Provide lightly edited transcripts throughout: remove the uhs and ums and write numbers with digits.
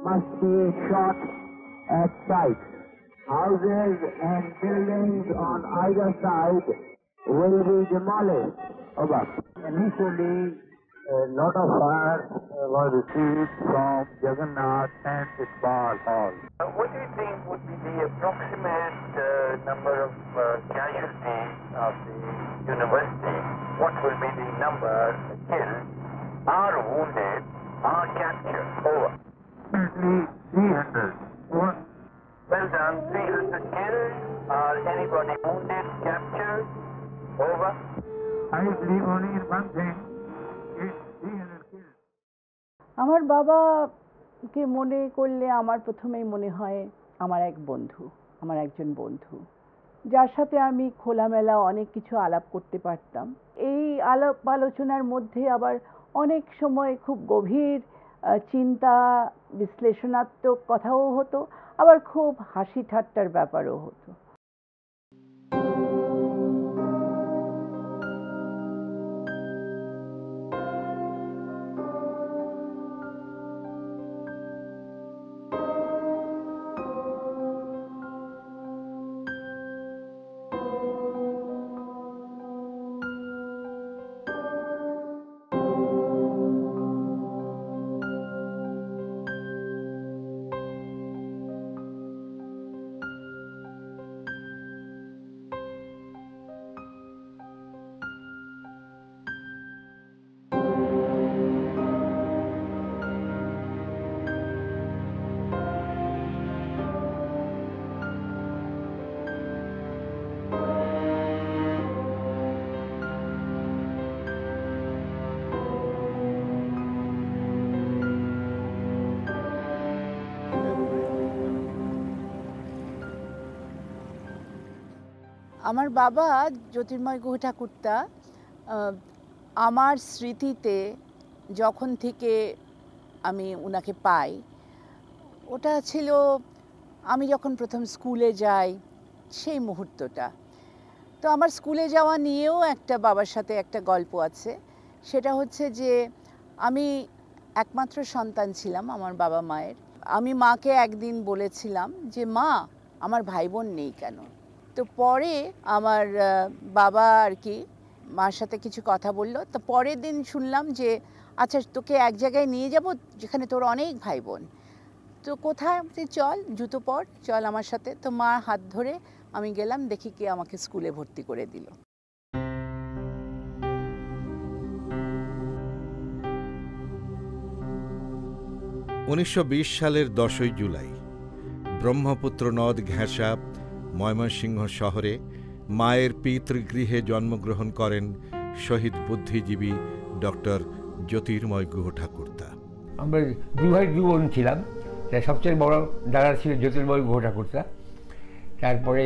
must be shot at sight. Houses and buildings on either side will be demolished. Over. Initially, a lot of fire was received from Jagannath and Iqbal Hall. What do you think would be the approximate number of casualties of the university? What will be the number killed, or wounded, or captured? Over. Approximately 300. Over. Well done. 300 killed, or anybody wounded, captured? Over. I believe only in one thing. It's 300 killed. আমার বাবাকে মনে করলে আমার প্রথমেই মনে হয় আমার একজন বন্ধু, যার সাথে আমি খোলামেলা অনেক কিছু আলাপ করতে পারতাম। এই আলাপ আলোচনার মধ্যে আবার অনেক সময় খুব গভীর চিন্তা, বিশ্লেষণাত্মক কথাও হতো, আবার খুব হাসি ঠাট্টার ব্যাপারও হতো। আমার বাবা জ্যোতির্ময় গুহ ঠাকুরতা আমার স্মৃতিতে যখন থেকে আমি ওনাকে পাই, ওটা ছিল আমি যখন প্রথম স্কুলে যাই সেই মুহূর্তটা। তো আমার স্কুলে যাওয়া নিয়েও একটা বাবার সাথে একটা গল্প আছে। সেটা হচ্ছে যে আমি একমাত্র সন্তান ছিলাম আমার বাবা মায়ের। আমি মাকে একদিন বলেছিলাম যে মা, আমার ভাই বোন নেই কেন? তো পরে আমার বাবা আর কি মার সাথে কিছু কথা বলল। তো পরের দিন শুনলাম যে আচ্ছা তোকে এক জায়গায় নিয়ে যাব যেখানে তোর অনেক ভাই বোন। তো কোথায়? চল, জুতো পর, চল আমার সাথে। তো মার হাত ধরে আমি গেলাম, দেখি কে আমাকে স্কুলে ভর্তি করে দিল। সালের 10ই জুলাই ব্রহ্মপুত্র নদ ঘেঁষা ময়মনসিংহ শহরে মায়ের পিতৃগৃহে জন্মগ্রহণ করেন শহীদ বুদ্ধিজীবী ডক্টর জ্যোতির্ময় গুহ ঠাকুরতা। আমরা দুই ভাই দুই বোন ছিলাম। সবচেয়ে বড় দাদা ছিল জ্যোতির্ময় গুহ ঠাকুরতা, তারপরে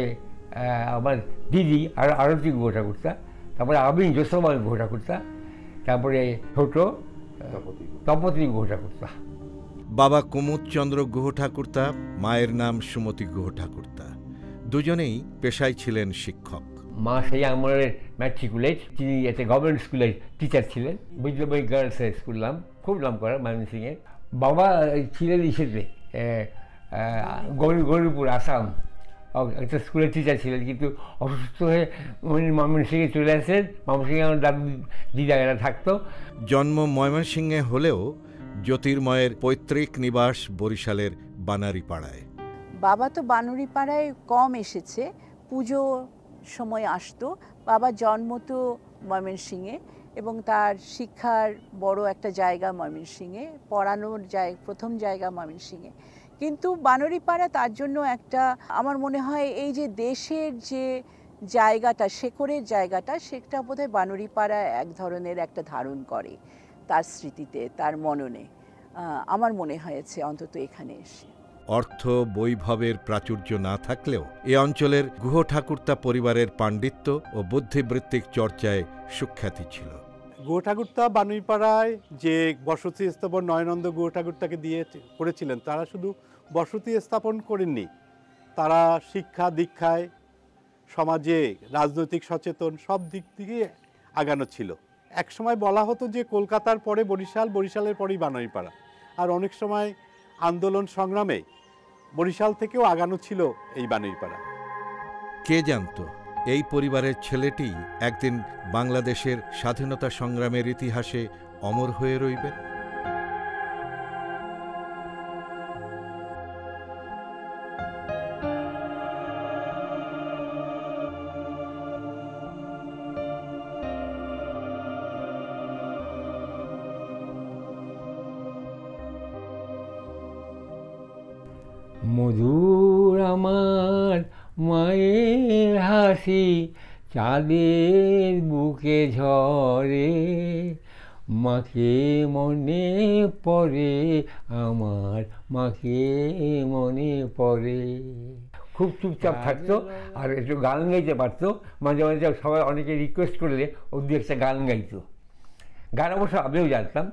আমার দিদি আরতি গুহ ঠাকুরতা, তারপরে আমি জ্যোৎস্নাময় গুহ ঠাকুরতা, তারপরে ছোট তপতী গুহ ঠাকুরতা। বাবা কুমুদচন্দ্র গুহ ঠাকুরতা, মায়ের নাম সুমতি গুহ ঠাকুরতা। দুজনেই পেশায় ছিলেন শিক্ষক। মা সেই আমলের ম্যাট্রিকুলেট, তিনি একটা গভর্নমেন্ট স্কুলের টিচার ছিলেন, বুঝলবাই গার্লস স্কুল নাম, খুব নাম করা ময়মনসিংহে। বাবা ছিলেন ইসেতে গৌরীপুর আসাম, একটা স্কুলের টিচার ছিলেন, কিন্তু অসুস্থ হয়ে উনি ময়মনসিংহে চলে আসেন। ময়মনসিংহে আমার দাদু দিদারা থাকতো। জন্ম ময়মনসিংহে হলেও জ্যোতির্ময়ের পৈতৃক নিবাস বরিশালের বানারীপাড়ায়। বাবা তো বানারীপাড়ায় কম এসেছে, পুজো সময় আসতো। বাবা জন্ম তো ময়মনসিংহে এবং তার শিক্ষার বড় একটা জায়গা ময়মনসিংহে, পড়ানোর প্রথম জায়গা ময়মনসিংহে। কিন্তু বানারীপাড়া তার জন্য একটা, আমার মনে হয় এই যে দেশের যে জায়গাটা, শেকড়ের জায়গাটা, সেটা বোধহয় বানারীপাড়া এক ধরনের একটা ধারণ করে তার স্মৃতিতে, তার মননে। আমার মনে হয়েছে অন্তত এখানে এসে। অর্থ বৈভবের প্রাচুর্য না থাকলেও এ অঞ্চলের গুহ ঠাকুরতা পরিবারের পাণ্ডিত্য ও বুদ্ধিবৃত্তিক চর্চায় সুখ্যাতি ছিল। গুহ ঠাকুরতা বানারীপাড়ায় যে বসতি স্থাপন নয়নন্দ গুহ ঠাকুরতাকে দিয়ে করেছিলেন, তারা শুধু বসতি স্থাপন করেননি, তারা শিক্ষা দীক্ষায়, সমাজে রাজনৈতিক সচেতন, সব দিক থেকে আগানো ছিল। একসময় বলা হতো যে কলকাতার পরে বরিশাল, বরিশালের পরেই বানারীপাড়া। আর অনেক সময় আন্দোলন সংগ্রামে বরিশাল থেকেও আগানো ছিল এই বানুইপাড়া। কে জানত এই পরিবারের ছেলেটি একদিন বাংলাদেশের স্বাধীনতা সংগ্রামের ইতিহাসে অমর হয়ে রইবেন। মধুর আমার মায়ের হাসি চাঁদের বুকে ঝরে, মাকে মনে পড়ে আমার, মাকে মনে পড়ে। খুব চুপচাপ থাকতো আর একটু গান গাইতে পারতো। মাঝে মাঝে সবাই অনেকে রিকোয়েস্ট করলে ও দু একটা গান গাইতো। গান অবশ্য আমিও জানতাম।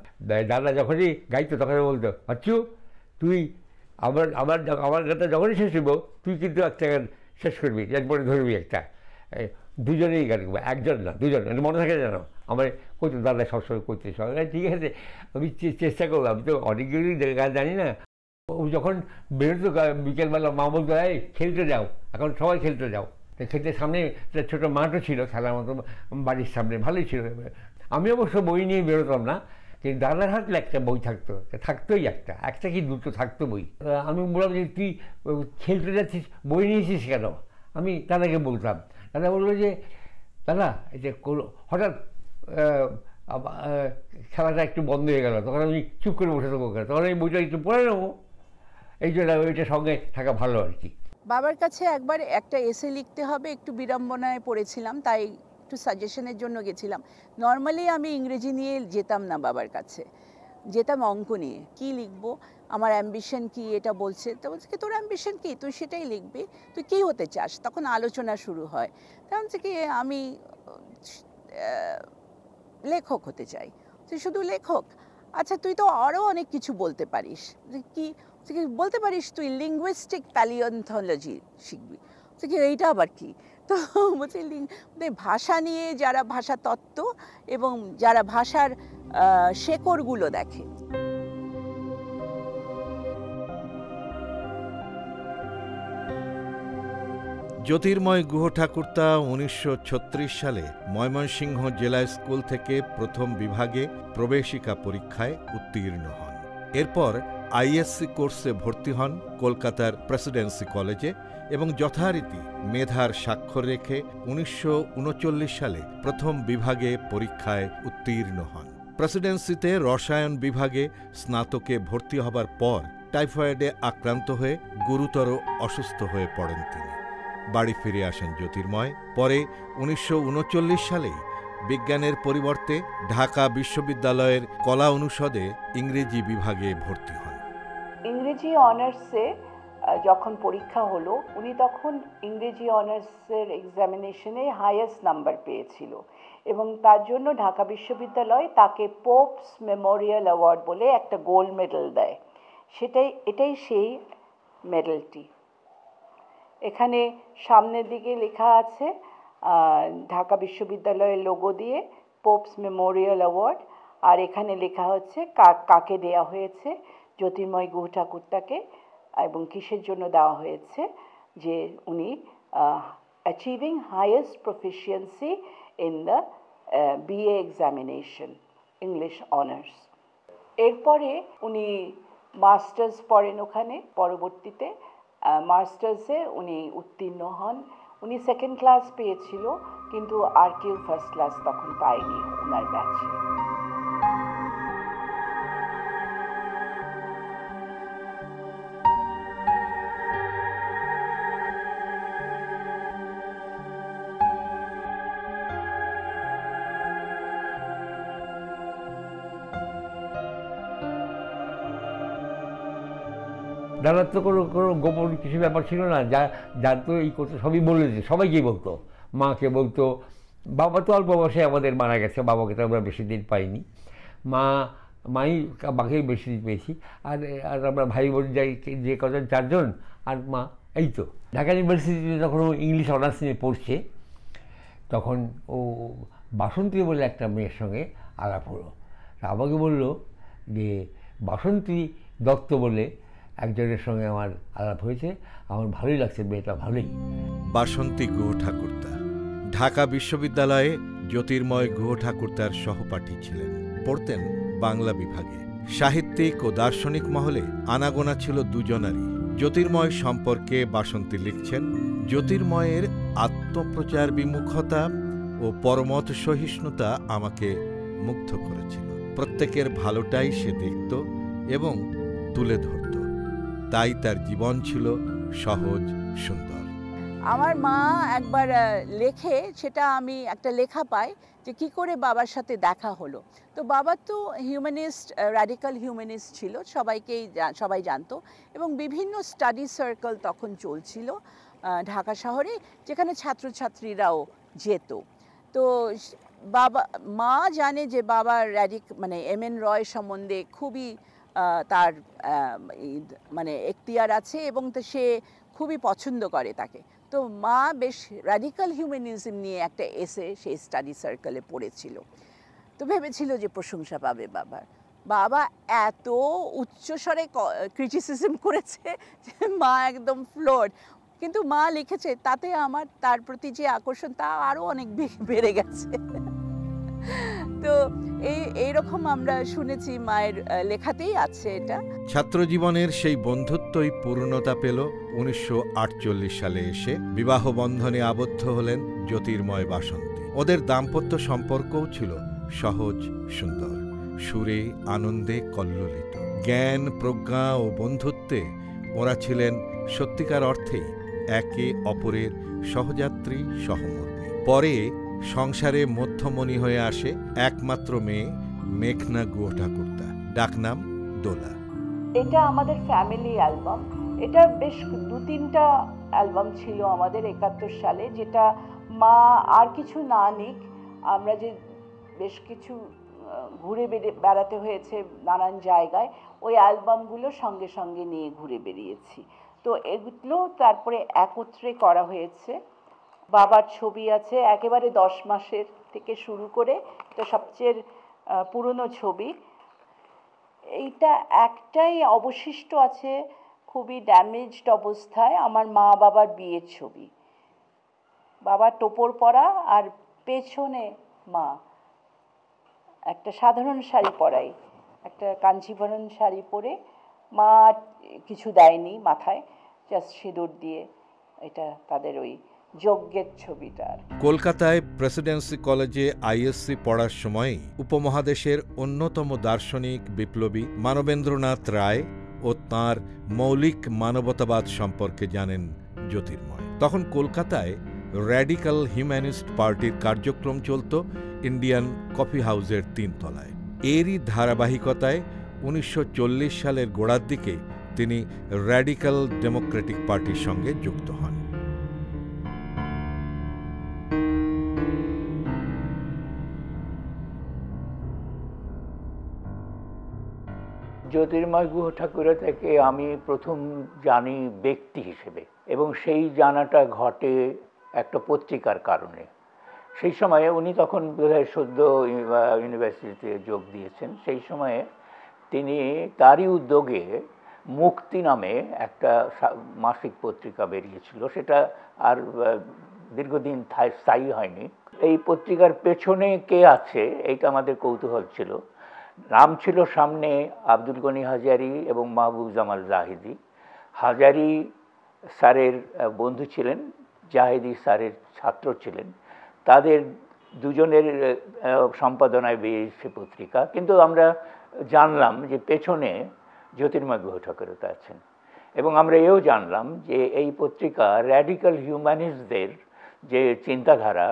দাদা যখনই গাইতো তখন বলতো, আচ্ছু তুই আমার আমার আমার গানটা যখনই শেষ হইব তুই কিন্তু একটা গান শেষ করবি, এরপরে ধরবি একটা। দুজনেই গান করবো, একজন না দুজন, মনে থাকে জানো। আমার কইতো দাদা সবসময় করতে সবাই, ঠিক আছে আমি চেষ্টা করবো, আমি তো অনেকগুলি গান জানি না। ও যখন বেরোতো বিকেলবেলা মা বলতো, এই খেলতে যাও, এখন সবাই খেলতে যাও। খেলতে সামনে একটা ছোটো মাঠও ছিল খেলার মতো বাড়ির সামনে, ভালোই ছিল। আমি অবশ্য বই নিয়ে বেরোতাম না, কিন্তু দাদার হাতে একটা বই থাকতো, থাকতোই একটা কি দুটো থাকতো বই। আমি বললাম যে তুই খেলতে যাচ্ছিস, বই নিয়েছিস কেন? আমি দাদাকে বলতাম। দাদা বললো যে দাদা এই যে হঠাৎ খেলাটা একটু বন্ধ হয়ে গেল, তখন আমি চুপ করে বসে থাকবো, তখন আমি বইটা একটু পড়ে নেবো, এই জন্য ওইটা সঙ্গে থাকা ভালো আর কি। বাবার কাছে একবার একটা এসে লিখতে হবে, একটু বিড়ম্বনায় পড়েছিলাম, তাই একটু সাজেশনের জন্য গেছিলাম। নর্মালি আমি ইংরেজি নিয়ে যেতাম না বাবার কাছে, যেতাম অঙ্ক নিয়ে। কি লিখবো, আমার অ্যাম্বিশন কি এটা বলছে, তো বলছে কি তোর অ্যাম্বিশন কি, তুই সেটাই লিখবি, তুই কী হতে চাস। তখন আলোচনা শুরু হয়। তা বলছে কি আমি লেখক হতে চাই। তুই শুধু লেখক? আচ্ছা তুই তো আরও অনেক কিছু বলতে পারিস। কি বলতে পারিস? তুই লিঙ্গুইস্টিক প্যালিওন্থোলজি শিখবি। কি এইটা আবার কি? তো বলছি ভাষা নিয়ে যারা ভাষা তত্ত্ব এবং যারা ভাষার শেকড়গুলো দেখে। জ্যোতির্ময় গুহঠাকুরতা 1936 সালে ময়মনসিংহ জেলা স্কুল থেকে প্রথম বিভাগে প্রবেশিকা পরীক্ষায় উত্তীর্ণ হন। এরপর আইএসসি কোর্সে ভর্তি হন কলকাতার প্রেসিডেন্সি কলেজে এবং যথারীতি মেধার স্বাক্ষর রেখে 1939 সালে প্রথম বিভাগে পরীক্ষায় উত্তীর্ণ হন। প্রেসিডেন্সিতে রসায়ন বিভাগে স্নাতকে ভর্তি হবার পর টাইফয়েডে আক্রান্ত হয়ে গুরুতর অসুস্থ হয়ে পড়েন তিনি। বাড়ি ফিরে আসেন জ্যোতির্ময়। পরে 1939 সালেই বিজ্ঞানের পরিবর্তে ঢাকা বিশ্ববিদ্যালয়ের কলা অনুষদে ইংরেজি বিভাগে ভর্তি হন। ইংরেজি অনার্সে যখন পরীক্ষা হলো, উনি তখন ইংরেজি অনার্সের এক্সামিনেশনে হাইয়েস্ট নাম্বার পেয়েছিল এবং তার জন্য ঢাকা বিশ্ববিদ্যালয় তাকে পোপস মেমোরিয়াল অ্যাওয়ার্ড বলে একটা গোল্ড মেডেল দেয়। এটাই সেই মেডেলটি। এখানে সামনের দিকে লেখা আছে ঢাকা বিশ্ববিদ্যালয়ের লোগো দিয়ে পোপস মেমোরিয়াল অ্যাওয়ার্ড, আর এখানে লেখা হচ্ছে কাকে দেয়া হয়েছে, জ্যোতির্ময় গুহঠাকুরতাকে, এবং কিসের জন্য দেওয়া হয়েছে, যে উনি achieving highest proficiency in the BA examination English honours. এরপরে উনি মাস্টার্স পড়েন ওখানে। পরবর্তীতে মাস্টার্সে উনি উত্তীর্ণ হন। উনি সেকেন্ড ক্লাস পেয়েছিল, কিন্তু আর কেউ ফার্স্ট ক্লাস তখন পায়নি ওনার ব্যাচে। দাদার তো কোনো গোপন কিছু ব্যাপার ছিল না, যার তো এই করতে সবই বলেছে, সবাইকেই বলতো। মাকে বলতো, বাবা তো অল্প বয়সে আমাদের মারা গেছে, বাবাকে তো আমরা বেশি দিন পাইনি। মাকেই বেশি দিন পেয়েছি। আর আমরা ভাই বোন যাই যে কজন, চারজন, আর মা, এই তো। ঢাকা ইউনিভার্সিটিতে যখন ও ইংলিশ অনার্স নিয়ে পড়ছে, তখন ও বাসন্তী বলে একটা মেয়ের সঙ্গে আলাপ হলো। আমাকে বললো যে বাসন্তী দত্ত বলে একজনের সঙ্গে আমার আলাপ হয়েছে, আমার ভালোই লাগছে, মেয়েটা ভালোই। বাসন্তী গুহ ঠাকুরতা ঢাকা বিশ্ববিদ্যালয়ে জ্যোতির্ময় গুহ ঠাকুরতার সহপাঠী ছিলেন। পড়তেন বাংলা বিভাগে। সাহিত্যিক ও দার্শনিক মহলে আনাগোনা ছিল দুজনারই। জ্যোতির্ময় সম্পর্কে বাসন্তী লিখছেন, জ্যোতির্ময়ের আত্মপ্রচার বিমুখতা ও পরমত সহিষ্ণুতা আমাকে মুগ্ধ করেছিল। প্রত্যেকের ভালোটাই সে দেখত এবং তুলে ধরত, তাই তার জীবন ছিল সহজ সুন্দর। আমার মা একবার লেখে, সেটা আমি একটা লেখা পাই যে কি করে বাবার সাথে দেখা হলো। তো বাবা তো হিউম্যানিস্ট, র্যাডিক্যাল হিউম্যানিস্ট ছিল, সবাই জানতো, এবং বিভিন্ন স্টাডি সার্কেল তখন চলছিল ঢাকা শহরে, যেখানে ছাত্রছাত্রীরাও যেত। তো মা জানে যে বাবা মানে এমএন রয় সম্বন্ধে খুবই তার মানে এখতিয়ার আছে, এবং সে খুবই পছন্দ করে তাকে। তো মা বেশ র্যাডিক্যাল হিউম্যানিজম নিয়ে একটা এসে সেই স্টাডি সার্কেলে পড়েছিল। তো ভেবেছিল যে প্রশংসা পাবে বাবার। বাবা এত উচ্চস্বরে ক্রিটিসিজম করেছে যে মা একদম ফ্লোর্ড। কিন্তু মা লিখেছে, তাতে আমার তার প্রতি যে আকর্ষণ তা আরও অনেক বেড়ে গেছে। তো এইরকম আমরা শুনেছি, মায়ের লেখাতেই আছে এটা। ছাত্রজীবনের সেই বন্ধুত্বই পূর্ণতা পেল 1948 সালে এসে বিবাহ বন্ধনে আবদ্ধ হলেন জ্যোতির্ময় বাসন্তী। ওদের দাম্পত্য সম্পর্কও ছিল সহজ সুন্দর, সুরে আনন্দে কল্লোলিত। জ্ঞান, প্রজ্ঞা ও বন্ধুত্বে ওরা ছিলেন সত্যিকার অর্থেই একে অপরের সহযাত্রী, সহমর্মী। পরে সংসারে মধ্যমণি হয়ে আসে একমাত্র মেয়ে মেঘনা গুহ ঠাকুরতা, ডাকনাম দোলা। এটা আমাদের ফ্যামিলি অ্যালবাম। এটা বেশ 2-3টা অ্যালবাম ছিল আমাদের 71 সালে, যেটা মা আর কিছু না নিক, আমরা যে বেশ কিছু ঘুরে বেড়াতে হয়েছে নানান জায়গায়, ওই অ্যালবামগুলো সঙ্গে সঙ্গে নিয়ে ঘুরে বেরিয়েছি। তো এগুলো তারপরে একত্রে করা হয়েছে। বাবার ছবি আছে একেবারে 10 মাসের থেকে শুরু করে, এটা সবচেয়ে পুরনো ছবি। এইটা একটাই অবশিষ্ট আছে খুবই ড্যামেজড অবস্থায়, আমার মা বাবার বিয়ের ছবি। বাবার টোপর পরা আর পেছনে মা একটা সাধারণ শাড়ি পরাই, একটা কাঞ্চিবরণ শাড়ি পরে, মা কিছু দেয়নি মাথায়, জাস্ট সিঁদুর দিয়ে। এটা তাদের ওই যজ্ঞের ছবিটা। কলকাতায় প্রেসিডেন্সি কলেজে আইএসসি পড়ার সময়ই উপমহাদেশের অন্যতম দার্শনিক বিপ্লবী মানবেন্দ্রনাথ রায় ও তাঁর মৌলিক মানবতাবাদ সম্পর্কে জানেন জ্যোতির্ময়। তখন কলকাতায় র্যাডিক্যাল হিউম্যানিস্ট পার্টির কার্যক্রম চলত ইন্ডিয়ান কফি হাউসের 3 তলায়। এরই ধারাবাহিকতায় 1940 সালের গোড়ার দিকে তিনি র্যাডিক্যাল ডেমোক্রেটিক পার্টির সঙ্গে যুক্ত হন। জ্যোতির্ময় গুহ ঠাকুরতাকে আমি প্রথম জানি ব্যক্তি হিসেবে, এবং সেই জানাটা ঘটে একটা পত্রিকার কারণে। সেই সময়ে উনি তখন বোধহয় সদ্য ইউনিভার্সিটিতে যোগ দিয়েছেন। সেই সময়ে তিনি তারই উদ্যোগে মুক্তি নামে একটা মাসিক পত্রিকা বেরিয়েছিল, সেটা আর দীর্ঘদিন স্থায়ী হয়নি। এই পত্রিকার পেছনে কে আছে এইটা আমাদের কৌতূহল ছিল। নাম ছিল সামনে আব্দুল গনি হাজারি এবং মাহবুব জামাল জাহিদি। হাজারি স্যারের বন্ধু ছিলেন, জাহিদি স্যারের ছাত্র ছিলেন। তাদের দুজনের সম্পাদনায় বেরিয়েছে পত্রিকা। কিন্তু আমরা জানলাম যে পেছনে জ্যোতির্ময় গুহ ঠাকুরতা আছেন, এবং আমরা এও জানলাম যে এই পত্রিকা র্যাডিক্যাল হিউম্যানিস্টদের যে চিন্তাধারা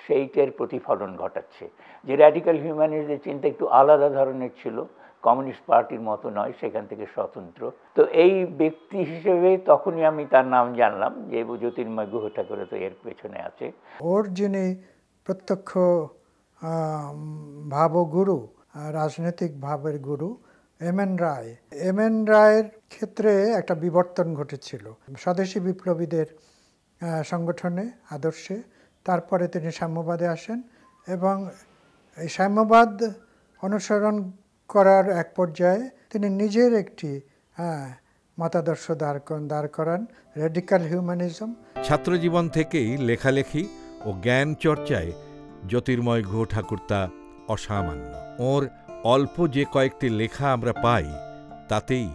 সেইটার প্রতিফলন ঘটাচ্ছে। যে র্যাডিক্যাল হিউম্যানিস্টদের চিন্তা একটু আলাদা ধরনের ছিল, কমিউনিস্ট পার্টির মতো নয়, সেখান থেকে স্বতন্ত্র। তো এই ব্যক্তি হিসেবে তখনই আমি তার নাম জানলাম যে জ্যোতির্ময় গুহ ঠাকুরতা এর পেছনে আছে। ওর যিনি প্রত্যক্ষ ভাবগুরু, রাজনৈতিক ভাবের গুরু এমএন রায়, এমএন রায়ের ক্ষেত্রে একটা বিবর্তন ঘটেছিল স্বদেশী বিপ্লবীদের সংগঠনে, আদর্শে। তারপরে তিনি সাম্যবাদে আসেন, এবং এই সাম্যবাদ অনুসরণ করার এক পর্যায়ে তিনি নিজের একটি মতাদর্শ দাঁড় করান, রেডিক্যাল হিউম্যানিজম। ছাত্রজীবন থেকেই লেখালেখি ও জ্ঞান চর্চায় জ্যোতির্ময় গুহ ঠাকুরতা অসামান্য। ওর অল্প যে কয়েকটি লেখা আমরা পাই তাতেই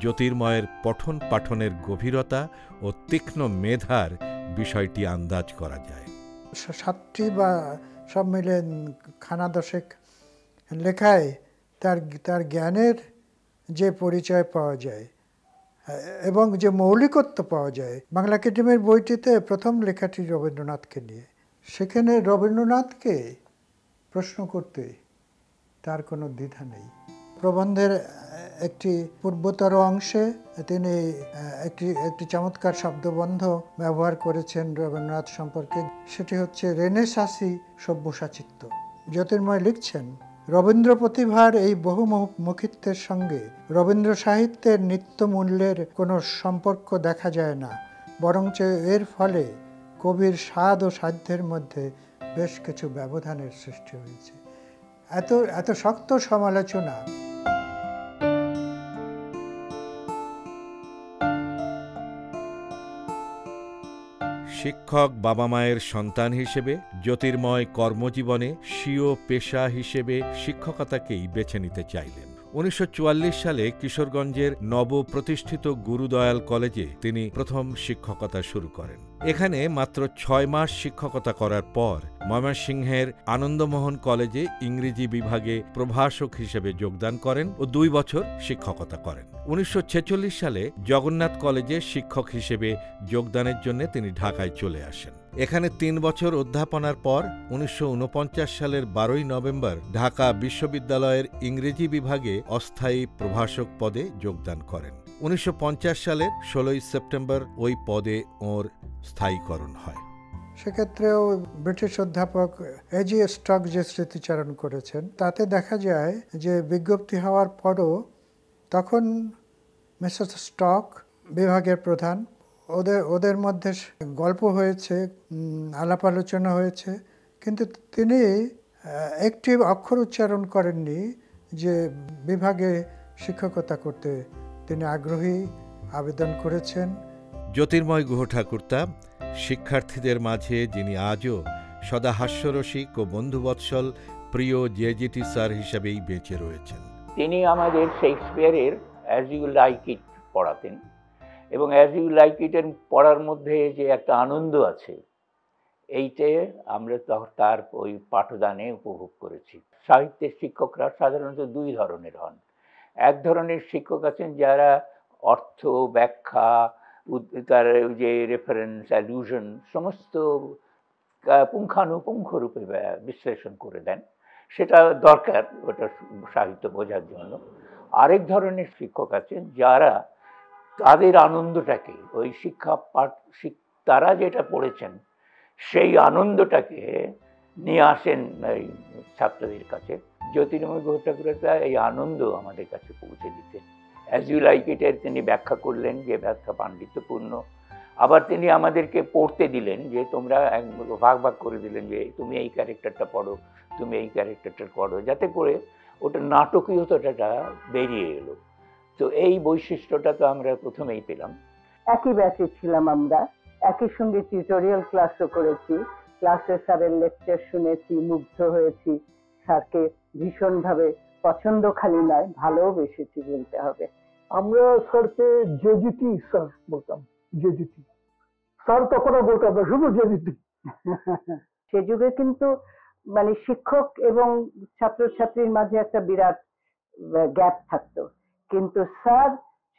জ্যোতির্ময়ের পঠন পাঠনের গভীরতা ও তীক্ষ্ণ মেধার বিষয়টি আন্দাজ করা যায়। 7টি বা সব মিলে খানা দশেক লেখায় তার জ্ঞানের যে পরিচয় পাওয়া যায় এবং যে মৌলিকত্ব পাওয়া যায়। বাংলা একাডেমির বইটিতে প্রথম লেখাটি রবীন্দ্রনাথকে নিয়ে, সেখানে রবীন্দ্রনাথকে প্রশ্ন করতে তার কোনো দ্বিধা নেই। প্রবন্ধের একটি পূর্বতর অংশে তিনি একটি চমৎকার শব্দবন্ধ ব্যবহার করেছেন রবীন্দ্রনাথ সম্পর্কে, সেটি হচ্ছে রেনেসাঁসি সব্যসাচিত্য। জ্যোতির্ময় লিখছেন, রবীন্দ্র প্রতিভার এই বহুমুখিত্বের সঙ্গে রবীন্দ্র সাহিত্যের নিত্য মূল্যের কোনো সম্পর্ক দেখা যায় না, বরঞ্চ এর ফলে কবির স্বাদ ও সাধ্যের মধ্যে বেশ কিছু ব্যবধানের সৃষ্টি হয়েছে। এত শক্ত সমালোচনা। শিক্ষক বাবা মায়ের সন্তান হিসেবে জ্যোতির্ময় কর্মজীবনে স্বীয় পেশা হিসেবে শিক্ষকতাকেই বেছে নিতে চাইলেন। 1944 সালে কিশোরগঞ্জের নবপ্রতিষ্ঠিত গুরুদয়াল কলেজে তিনি প্রথম শিক্ষকতা শুরু করেন। এখানে মাত্র 6 মাস শিক্ষকতা করার পর ময়মনসিংহের আনন্দমোহন কলেজে ইংরেজি বিভাগে প্রভাষক হিসেবে যোগদান করেন ও 2 বছর শিক্ষকতা করেন। 1946 সালে জগন্নাথ কলেজে শিক্ষক হিসেবে যোগদানের জন্য তিনি ঢাকায় চলে আসেন। এখানে 3 বছর অধ্যাপনার পর 1949 সালের 12 নভেম্বর ঢাকা বিশ্ববিদ্যালয়ের ইংরেজি বিভাগে অস্থায়ী প্রভাষক পদে যোগদান করেন। 1950 সালের 16 সেপ্টেম্বর ওই পদে ওর স্থায়ীকরণ হয়। সেক্ষেত্রেও ব্রিটিশ অধ্যাপক এজি স্টক যে স্মৃতিচারণ করেছেন তাতে দেখা যায় যে বিজ্ঞপ্তি হওয়ার পরও তখন মিসেস স্টক বিভাগের প্রধান, ওদের মধ্যে গল্প হয়েছে, আলাপ আলোচনা হয়েছে, কিন্তু তিনি একটি অক্ষর উচ্চারণ করেননি যে বিভাগে শিক্ষকতা করতে তিনি আগ্রহী, আবেদন করেছেন। জ্যোতির্ময় গুহ ঠাকুরতা শিক্ষার্থীদের মাঝে যিনি আজও সদা হাস্যরসিক ও বন্ধুবৎসল প্রিয় জেজিটি স্যার হিসেবেই বেঁচে রয়েছেন। তিনি আমাদের শেক্সপিয়ারের অ্যাজ ইউ লাইক ইট পড়াতেন এবং অ্যাজ ইউ লাইক ইটের পড়ার মধ্যে যে একটা আনন্দ আছে এইটে আমরা তার ওই পাঠদানে উপভোগ করেছি। সাহিত্যের শিক্ষকরা সাধারণত 2 ধরনের হন। এক ধরনের শিক্ষক আছেন যারা অর্থ, ব্যাখ্যা, তার যে রেফারেন্স, অ্যালুশন সমস্ত পুঙ্খানুপুঙ্খ রূপে বিশ্লেষণ করে দেন, সেটা দরকার ওটা সাহিত্য বোঝার জন্য। আরেক ধরনের শিক্ষক আছেন যারা তাদের আনন্দটাকে ওই তারা যেটা পড়েছেন সেই আনন্দটাকে নিয়ে আসেন এই ছাত্রদের কাছে। জ্যোতির্ময় গুহ ঠাকুরতা এই আনন্দ আমাদের কাছে পৌঁছে দিতেন। অ্যাজ ইউ লাইক ইটের তিনি ব্যাখ্যা করলেন, যে ব্যাখ্যা পাণ্ডিত্যপূর্ণ। আবার তিনি আমাদেরকে পড়তে দিলেন, যে তোমরা ভাগ ভাগ করে দিলেন যে তুমি এই ক্যারেক্টারটা পড়ো, তুমি এই ক্যারেক্টারটা পড়ো, যাতে করে ওটা নাটকীয়তাটা বেরিয়ে এলো। তো এই বৈশিষ্ট্যটা তো আমরা প্রথমেই পেলাম। একই ব্যাচে ছিলাম আমরা, একই সঙ্গে টিউটোরিয়াল ক্লাসও করেছি, ক্লাসে স্যারের লেকচার শুনেছি, মুগ্ধ হয়েছি, স্যারকে ভীষণভাবে পছন্দ খালি নয় ভালোবেসেছি বলতে হবে। আমরা স্যারকে জেজিটি স্যার বলতাম, জেজিটি স্যার তখনও বলতাম না, শুধু জেজিটি। সে যুগে কিন্তু মানে শিক্ষক এবং ছাত্রছাত্রীর মাঝে একটা বিরাট গ্যাপ থাকতো, কিন্তু স্যার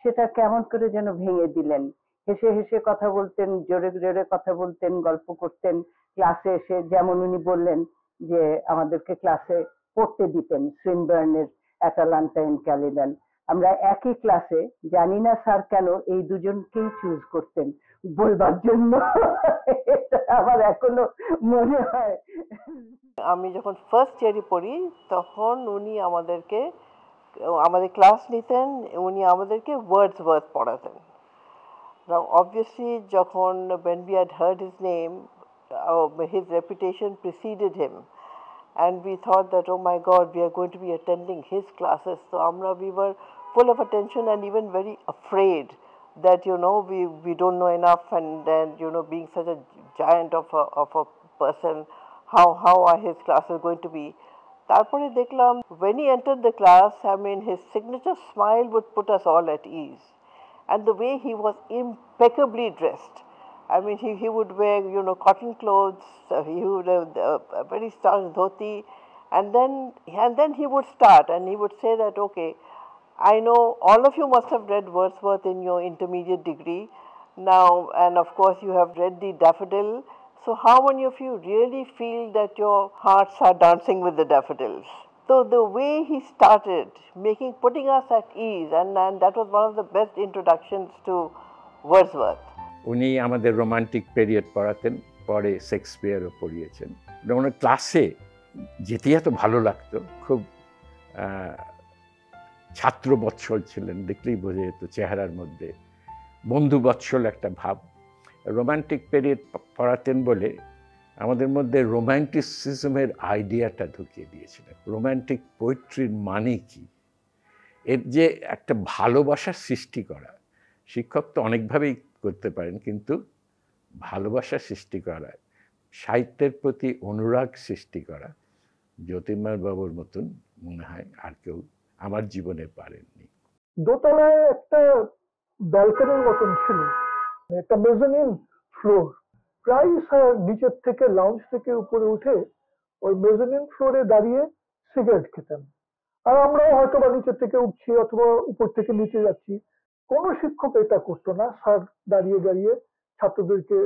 সেটা কেমন করে যেন ভেঙে দিলেন। হেসে হেসে কথা বলতেন, জোরে জোরে কথা বলতেন, গল্প করতেন। ক্লাসে এসে যেমন উনি বললেন যে আমাদেরকে ক্লাসে পড়তে দিতেন সুইনবার্নের অ্যাটালান্টা ইন ক্যালিডন। আমরা একই ক্লাসে, জানি না স্যার কেন এই দুজনকেই চুজ করতেন বলবার জন্য, এটা আমার এখনো মনে হয়। আমি যখন ফার্স্ট ইয়ারে পড়ি তখন উনি আমাদের ক্লাস নিতেন, উনি আমাদেরকে ওয়ার্ডসওয়ার্থ পড়াতেন। Now obviously যখন when we had heard his name, his reputation preceded him and we thought that oh my god, we are going to be attending his classes. So we were full of attention and even very afraid that we don't know enough, and then being such a giant of a person, how are his classes going to be? Tarpore deklam, when he entered the class, I mean, his signature smile would put us all at ease. And the way he was impeccably dressed. I mean, he would wear, cotton clothes, he would have a very starched dhoti, and then he would start and he would say that, okay, I know all of you must have read Wordsworth in your intermediate degree now, and of course you have read the Daffodil. So how many of you really feel that your hearts are dancing with the daffodils? So the way he started, putting us at ease, and that was one of the best introductions to Wordsworth. উনি আমাদের romantic period পড়াতেন, পরে শেক্সপিয়ারও পড়িয়েছেন। ওনার ক্লাসে যেতে এত ভালো লাগতো, খুব ছাত্র বৎসল ছিলেন, দেখলেই বোঝা যেত চেহারার মধ্যে বন্ধু বৎসল একটা ভাব। রোমান্টিক পিরিয়ড পড়াতেন বলে আমাদের মধ্যে রোম্যান্টিসিজমের আইডিয়াটা ঢুকিয়ে দিয়েছিলেন। রোম্যান্টিক পোয়েট্রির মানে কি, এর যে একটা ভালোবাসার সৃষ্টি করা, শিক্ষক তো অনেকভাবেই করতে পারেন, কিন্তু ভালোবাসা সৃষ্টি করা, সাহিত্যের প্রতি অনুরাগ সৃষ্টি করা জ্যোতির্ময় বাবুর মতন মনে হয় আর কেউ আমার জীবনে পারেননি। দোতলায় একটা ব্যালকনির মতন ছিল, একটা মেজানিন ফ্লোর, প্রায় স্যার নিচের থেকে লাউঞ্জ থেকে উপরে উঠে ওই মেজানিন ফ্লোরে দাঁড়িয়ে সিগারেট খেতেন, আর আমরাও হয়তো বা নিচের থেকে উঠছি অথবা উপর থেকে নিচে যাচ্ছি। কোনো শিক্ষক এটা করতো না, স্যার দাঁড়িয়ে দাঁড়িয়ে ছাত্রদেরকে,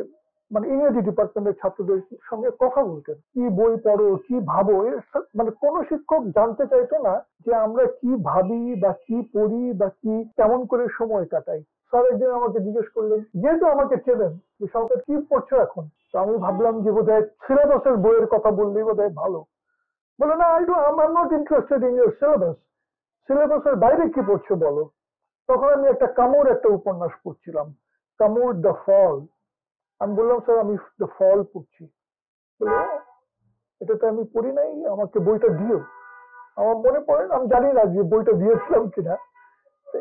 মানে ইংরেজি ডিপার্টমেন্টের ছাত্রদের সঙ্গে কথা বলতেন, কি বই পড়ো, কি ভাবো। মানে কোনো শিক্ষক জানতে চাইতো না যে আমরা কি ভাবি বা কি পড়ি বা কি কেমন করে সময় কাটাই। স্যার একদিন আমাকে জিজ্ঞেস করলেন, যেহেতু আমাকে চেনেন, যে সরকার কি পড়ছো এখন, তো আমি ভাবলাম যে বোধহয় সিলেবাসের বইয়ের কথা বললেই বোধহয় ভালো। বলে না, I am not interested in your syllabus, সিলেবাসের বাইরে কি পড়ছো বলো। তখন আমি একটা কামুর একটা উপন্যাস পড়ছিলাম, কামুর দ্য ফল। আমি বললাম, স্যার আমি দ্য ফল পড়ছি। বলে, এটা তো আমি পড়ি নাই, আমাকে বইটা দিও। আমার মনে পড়ে, আমি জানি না যে বইটা দিয়েছিলাম কিনা।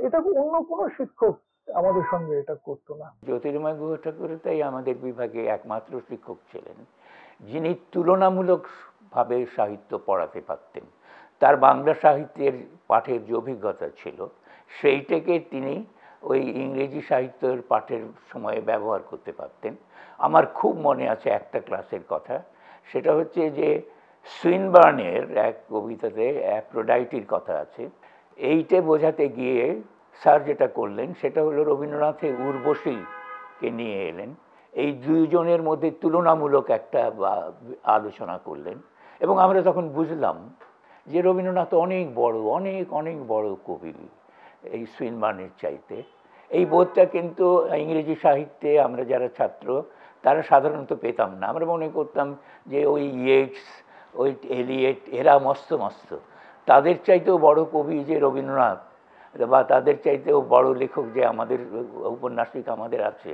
এটা অন্য কোনো শিক্ষক আমাদের সঙ্গে এটা করতো না। জ্যোতির্ময় গুহ ঠাকুর তাই আমাদের বিভাগে একমাত্র শিক্ষক ছিলেন যিনি তুলনামূলকভাবে সাহিত্য পড়াতে পারতেন। তার বাংলা সাহিত্যের পাঠের যে অভিজ্ঞতা ছিল সেইটাকে তিনি ওই ইংরেজি সাহিত্যের পাঠের সময়ে ব্যবহার করতে পারতেন। আমার খুব মনে আছে একটা ক্লাসের কথা, সেটা হচ্ছে যে সুইনবার্নের এক কবিতাতে অ্যাফ্রোডাইটির কথা আছে। এইটা বোঝাতে গিয়ে স্যার যেটা করলেন সেটা হলো রবীন্দ্রনাথের উর্বশীকে নিয়ে এলেন, এই দুইজনের মধ্যে তুলনামূলক একটা আলোচনা করলেন, এবং আমরা তখন বুঝলাম যে রবীন্দ্রনাথ অনেক বড়, অনেক অনেক বড় কবি এই সুইনবার্নের চাইতে। এই বোধটা কিন্তু ইংরেজি সাহিত্যে আমরা যারা ছাত্র তারা সাধারণত পেতাম না। আমরা মনে করতাম যে ওই ইয়েটস, ওই এলিয়েট, এরা মস্ত মস্ত, তাদের চাইতেও বড় কবি যে রবীন্দ্রনাথ, বা তাদের চাইতেও বড় লেখক যে আমাদের ঔপন্যাসিক আমাদের আছে,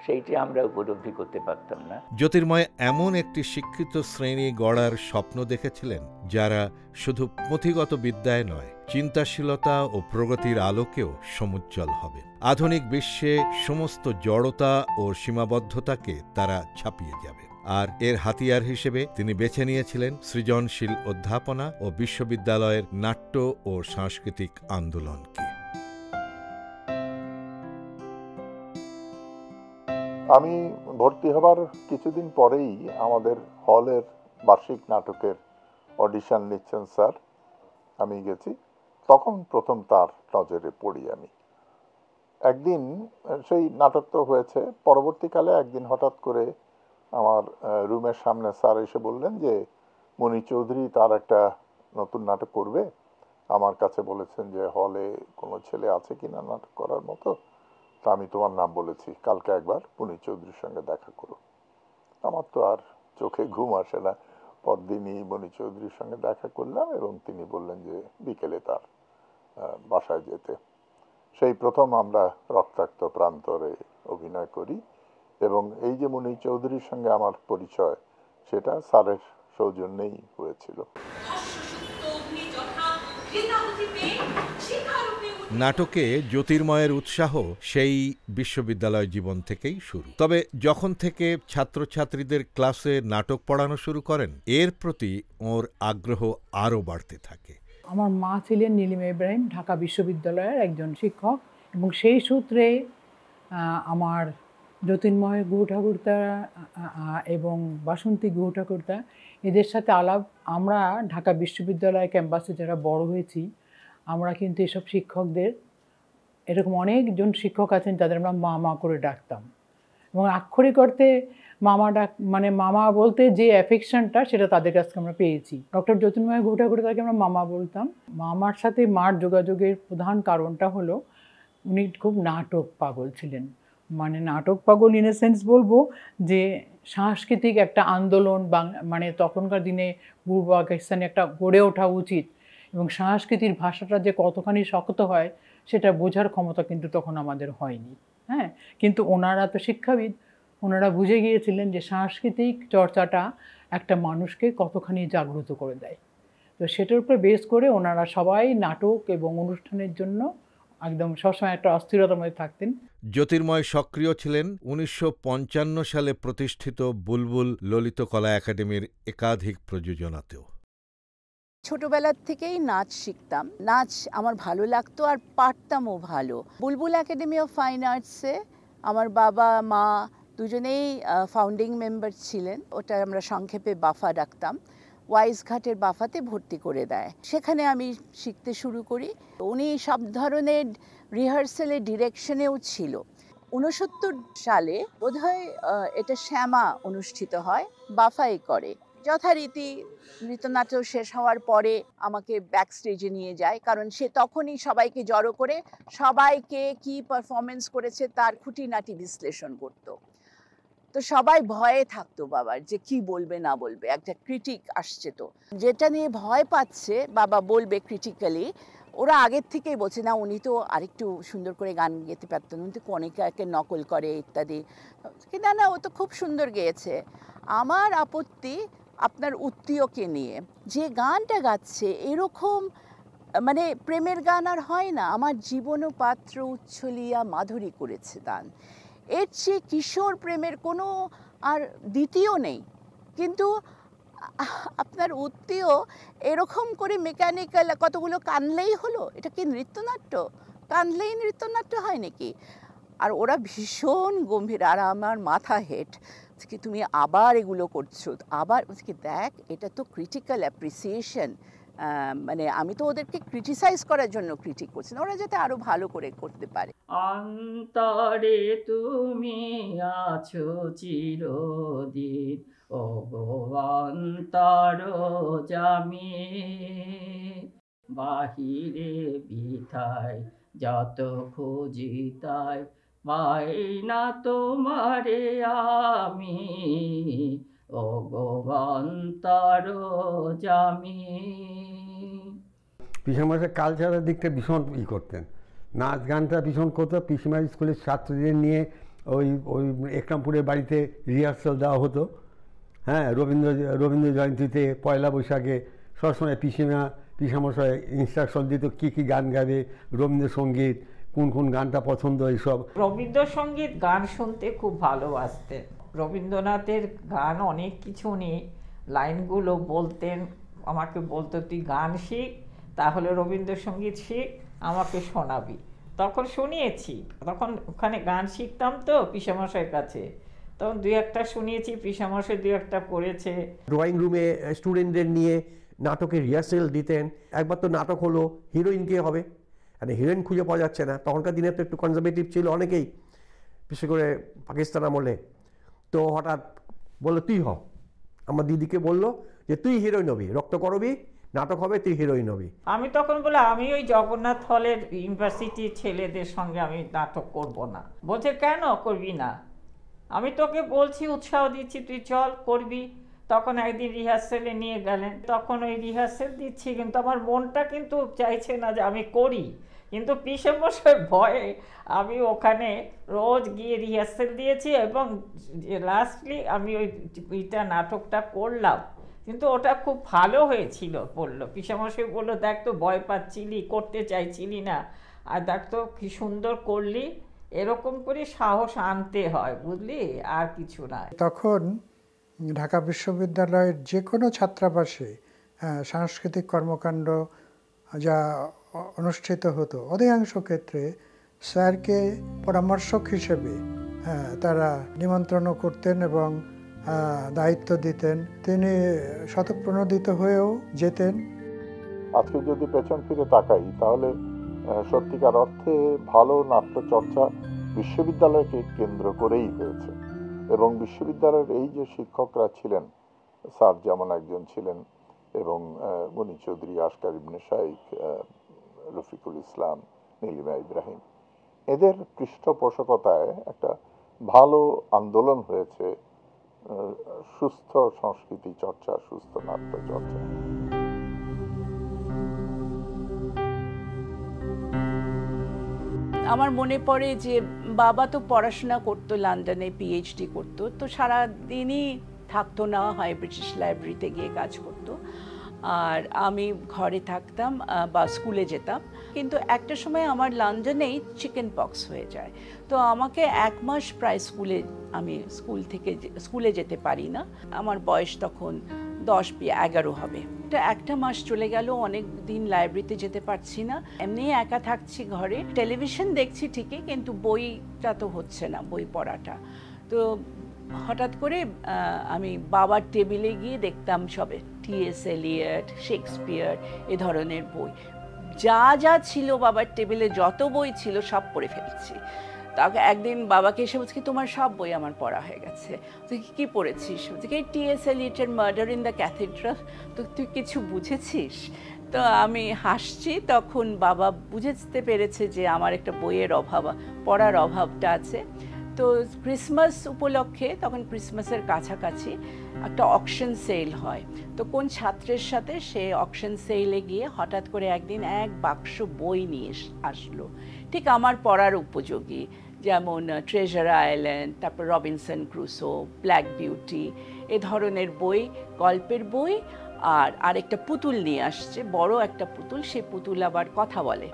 সেইটি আমরা উপলব্ধি করতে পারতাম না। জ্যোতির্ময় এমন একটি শিক্ষিত শ্রেণী গড়ার স্বপ্ন দেখেছিলেন যারা শুধু পুঁথিগত বিদ্যায় নয়, চিন্তাশীলতা ও প্রগতির আলোকেও সমুজ্জ্বল হবে। আধুনিক বিশ্বে সমস্ত জড়তা ও সীমাবদ্ধতাকে তারা ছাপিয়ে যাবে। আর এর হাতিয়ার হিসেবে তিনি বেছে নিয়েছিলেন সৃজনশীল অধ্যাপনা ও বিশ্ববিদ্যালয়ের নাট্য ও সাংস্কৃতিক আন্দোলনকে। আমি ভর্তি হবার কিছুদিন পরেই আমাদের হলের বার্ষিক নাটকের অডিশন নিচ্ছেন স্যার, আমি গেছি। তখন প্রথম তার নজরে পড়ি আমি। একদিন সেই নাটক তো হয়েছে, পরবর্তীকালে একদিন হঠাৎ করে আমার রুমের সামনে স্যার এসে বললেন যে মণি চৌধুরী তার একটা নতুন নাটক করবে, আমার কাছে বলেছেন যে হলে কোনো ছেলে আছে কিনা নাটক করার মতো, তা আমি তোমার নাম বলেছি, কালকে একবার মণি চৌধুরীর সঙ্গে দেখা করো। আমার তো আর চোখে ঘুম আসে না, পরদিনই মণি চৌধুরীর সঙ্গে দেখা করলাম এবং তিনি বললেন যে বিকেলে তার বাসায় যেতে। সেই প্রথম আমরা রক্তাক্ত প্রান্তরে অভিনয় করি, এবং এই যে মণি চৌধুরীর সঙ্গে আমার পরিচয় সেটা স্যারের সৌজন্যেই হয়েছিল। নাটকে জ্যোতির্ময়ের উৎসাহ সেই বিশ্ববিদ্যালয় জীবন থেকেই শুরু। তবে যখন থেকে ছাত্রছাত্রীদের ক্লাসে নাটক পড়ানো শুরু করেন, এর প্রতি ওর আগ্রহ আরও বাড়তে থাকে। আমার মা ছিলেন নীলিমা ইব্রাহিম, ঢাকা বিশ্ববিদ্যালয়ের একজন শিক্ষক, এবং সেই সূত্রে আমার জ্যোতির্ময় গুহ ঠাকুরতা এবং বাসন্তী গুহ ঠাকুরতা এদের সাথে আলাপ। আমরা ঢাকা বিশ্ববিদ্যালয় ক্যাম্পাসে যারা বড় হয়েছি, আমরা কিন্তু এসব শিক্ষকদের, এরকম অনেকজন শিক্ষক আছেন যাদের আমরা মামা করে ডাকতাম, এবং আক্ষরিক অর্থে মামা মানে মামা বলতে যে অ্যাফেকশনটা সেটা তাদের কাছ থেকে আমরা পেয়েছি। ডক্টর জ্যোতির্ময় গুহ ঠাকুরতাকে আমরা মামা বলতাম। মামার সাথে মার যোগাযোগের প্রধান কারণটা হলো উনি খুব নাটক পাগল ছিলেন। মানে নাটক পাগল ইন এ সেন্স বলবো যে সাংস্কৃতিক একটা আন্দোলন মানে তখনকার দিনে পূর্ব পাকিস্তানে একটা গড়ে ওঠা উচিত, এবং সংস্কৃতির ভাষাটা যে কতখানি শক্ত হয় সেটা বোঝার ক্ষমতা কিন্তু তখন আমাদের হয়নি। হ্যাঁ, কিন্তু ওনারা তো শিক্ষাবিদ, ওনারা বুঝে গিয়েছিলেন যে সাংস্কৃতিক চর্চাটা একটা মানুষকে কতখানি জাগ্রত করে দেয়। তো সেটার উপরে বেস করে ওনারা সবাই নাটক এবং অনুষ্ঠানের জন্য একদম সবসময় একটা অস্থিরতার মধ্যে থাকতেন। জ্যোতির্ময় সক্রিয় ছিলেন 1955 সালে প্রতিষ্ঠিত বুলবুল ললিত কলা একাডেমির একাধিক প্রযোজনাতেও। ছোটবেলার থেকেই নাচ শিখতাম, নাচ আমার ভালো লাগতো আর পারতামও ভালো। বুলবুল একাডেমি অফ ফাইন আর্টসে আমার বাবা মা দুজনেই ফাউন্ডিং মেম্বার ছিলেন। ওটা আমরা সংক্ষেপে বাফা ডাকতাম। ওয়াইজঘাটের বাফাতে ভর্তি করে দেয়, সেখানে আমি শিখতে শুরু করি। উনি সব ধরনের রিহার্সালের ডিরেকশনেও ছিল। 69 সালে বোধহয় এটা শ্যামা অনুষ্ঠিত হয়, বাফাই করে। যথারীতি নৃত্যনাট্য শেষ হওয়ার পরে আমাকে ব্যাক স্টেজে নিয়ে যায়, কারণ সে তখনই সবাইকে জড়ো করে সবাইকে কি পারফরমেন্স করেছে তার খুঁটিনাটি বিশ্লেষণ করত। তো সবাই ভয়ে থাকতো বাবার যে কি বলবে না বলবে, একটা ক্রিটিক আসছে, তো যেটা নিয়ে ভয় পাচ্ছে বাবা বলবে ক্রিটিক্যালি, ওরা আগের থেকেই বলছে না উনি তো আরেকটু সুন্দর করে গান গেতে পারতেন, উনি তো অনেকে নকল করে ইত্যাদি, না না ও তো খুব সুন্দর গেয়েছে। আমার আপত্তি আপনার উত্তীয়কে নিয়ে, যে গানটা গাচ্ছে এরকম মানে প্রেমের গান আর হয় না। আমার জীবন পাত্র উচ্ছলিয়া মাধুরী করেছে দান, এর চেয়ে কিশোর প্রেমের কোনো আর দ্বিতীয় নেই। কিন্তু আপনার উত্তীয় এরকম করে মেকানিক্যাল কতগুলো কানলেই হলো, এটা কি নৃত্যনাট্য? কানলেই নৃত্যনাট্য হয় নাকি? আর ওরা ভীষণ গম্ভীর, আর আমার মাথা হেট কি তুমি আবার এগুলো করছো, আবার দেখ এটা তো ক্রিটিক্যাল অ্যাপ্রিসিয়েশন, মানে আমি তো ওদেরকে ক্রিটিসাইজ করার জন্য ক্রিটিক করছি না, ওরা যাতে আরো ভালো করে করতে পারে। অন্তরে তুমি আছো চিরদিন, ও গো অন্তর জামি, বাহিরে বিথায় যত খুঁজি তাই পাই না তোমারে আমি, ও গো অন্তর জামি। পিসেমাসের কালচারের দিকটা ভীষণ করতেন, নাচ গানটা ভীষণ করতো। পিসেমার স্কুলের ছাত্রদের নিয়ে ওই ওই একরামপুরের বাড়িতে রিহার্সাল দেওয়া হতো। হ্যাঁ, রবীন্দ্র জয়ন্তীতে, পয়লা বৈশাখে সবসময় পিসেমশাই ইনস্ট্রাকশন দিত কী কী গান গাবে, রবীন্দ্রসঙ্গীত, কোন কোন গানটা পছন্দ, এইসব। রবীন্দ্রসঙ্গীত গান শুনতে খুব ভালোবাসতেন। রবীন্দ্রনাথের গান অনেক কিছু নিয়ে লাইনগুলো বলতেন, আমাকে বলতো তুই গান শিখ, তাহলে রবীন্দ্রসঙ্গীত শিখ, আমাকে শোনাবি। তখন শুনিয়েছি, তখন ওখানে গান শিখতাম তো পিসেমশাইয়ের কাছে, তখন দুই একটা শুনিয়েছি, পিসেমশাই দুই একটা করেছে। ড্রয়িং রুমে স্টুডেন্টদের নিয়ে নাটকের রিহার্সেল দিতেন। একবার তো নাটক হলো হিরোইন কে হবে, মানে হিরোইন খুঁজে পাওয়া যাচ্ছে না, তখনকার দিনে তো একটু কনজারভেটিভ ছিল অনেকেই, বিশেষ করে পাকিস্তান আমলে। তো হঠাৎ বললো তুই হ, আমার দিদিকে বললো যে তুই হিরোইন হবি, রক্ত করবি, নাটক হবে, তুই হিরোইন হবি। আমি তখন বলে আমি ওই জগন্নাথ হলের ইউনিভার্সিটির ছেলেদের সঙ্গে আমি নাটক করব না। বলছে কেন করবি না? আমি তোকে বলছি, উৎসাহ দিচ্ছি, তুই চল করবি। তখন একদিন রিহার্সেলে নিয়ে গেলেন, তখন ওই রিহার্সেল দিচ্ছি, কিন্তু আমার মনটা কিন্তু চাইছে না যে আমি করি, কিন্তু পিসেমশাইয়ের ভয়ে আমি ওখানে রোজ গিয়ে রিহার্সেল দিয়েছি, এবং লাস্টলি আমি ওইটা নাটকটা করলাম। কিন্তু ওটা খুব ভালো হয়েছিল বললো পিসেমশাই, বললো দেখ তো ভয় পাচ্ছিলি, করতে চাইছিলি না, আর দেখ তো কি সুন্দর করলি, এরকম করে সাহস আনতে হয়, বুঝলি, আর কিছু না। তখন ঢাকা বিশ্ববিদ্যালয়ের যে কোনো ছাত্রাবাসে সাংস্কৃতিক কর্মকাণ্ড যা অনুষ্ঠিত হতো অধিকাংশ ক্ষেত্রে স্যারকে পরামর্শক হিসেবে তারা নিমন্ত্রণ করতেন এবং দায়িত্ব দিতেন। তিনি স্বতঃপ্রণোদিত হয়েও যেতেন। আজকে যদি পেছন ফিরে তাকাই তাহলে সত্যিকার অর্থে ভালো নাট্যচর্চা বিশ্ববিদ্যালয়কে কেন্দ্র করেই হয়েছে এবং বিশ্ববিদ্যালয়ের এই যে শিক্ষকরা ছিলেন, স্যার যেমন একজন ছিলেন এবং মুনি চৌধুরী, আসকার ইবনে শাইখ, রফিকুল ইসলাম, নীলিমা ইব্রাহিম, এদের পৃষ্ঠপোষকতায় একটা ভালো আন্দোলন হয়েছে সুস্থ সংস্কৃতি চর্চা, সুস্থ নাট্য চর্চা। আমার মনে পড়ে যে বাবা তো পড়াশোনা করতো, লন্ডনে পিএইচডি করতো, তো সারাদিনই থাকতো না, হয় ব্রিটিশ লাইব্রেরিতে গিয়ে কাজ করতো, আর আমি ঘরে থাকতাম বা স্কুলে যেতাম। কিন্তু একটা সময় আমার লন্ডনেই চিকেন পক্স হয়ে যায়, তো আমাকে 1 মাস প্রায় আমি স্কুলে যেতে পারি না। আমার বয়স তখন 10-11 হবে। তো একটা মাস চলে গেল, অনেক দিন লাইব্রেরিতে যেতে পারছি না, এমনি একা থাকছি ঘরে, টেলিভিশন দেখছি ঠিকই কিন্তু বইটা তো হচ্ছে না, বই পড়াটা। তো হঠাৎ করে আমি বাবার টেবিলে গিয়ে দেখতাম সবে টি.এস. এলিয়ট, শেক্সপিয়ার, এ ধরনের বই যা ছিল বাবার টেবিলে, যত বই ছিল সব পড়ে ফেলছি। তাকে একদিন বাবাকে এসে বলছি, তোমার সব বই আমার পড়া হয়ে গেছে। তুই কি পড়েছিস? বলছি টি.এস. এলিয়টের মার্ডার ইন দ্য ক্যাথিড্রাল। তো তুই কিছু বুঝেছিস? তো আমি হাসছি। তখন বাবা বুঝতে পেরেছে যে আমার একটা বইয়ের অভাব, পড়ার অভাবটা আছে। তো ক্রিসমাস উপলক্ষে, তখন ক্রিসমাসের কাছাকাছি একটা অকশন সেল হয়, তো কোন ছাত্রের সাথে সে অকশন সেলে গিয়ে হঠাৎ করে একদিন 1 বাক্স বই নিয়ে আসলো, ঠিক আমার পড়ার উপযোগী, যেমন ট্রেজার আইল্যান্ড, তারপর রবিনসন ক্রুসো, ব্ল্যাক বিউটি, এ ধরনের বই, গল্পের বই। আর আরেকটা পুতুল নিয়ে আসছে, বড় একটা পুতুল, সেই পুতুল আবার কথা বলে।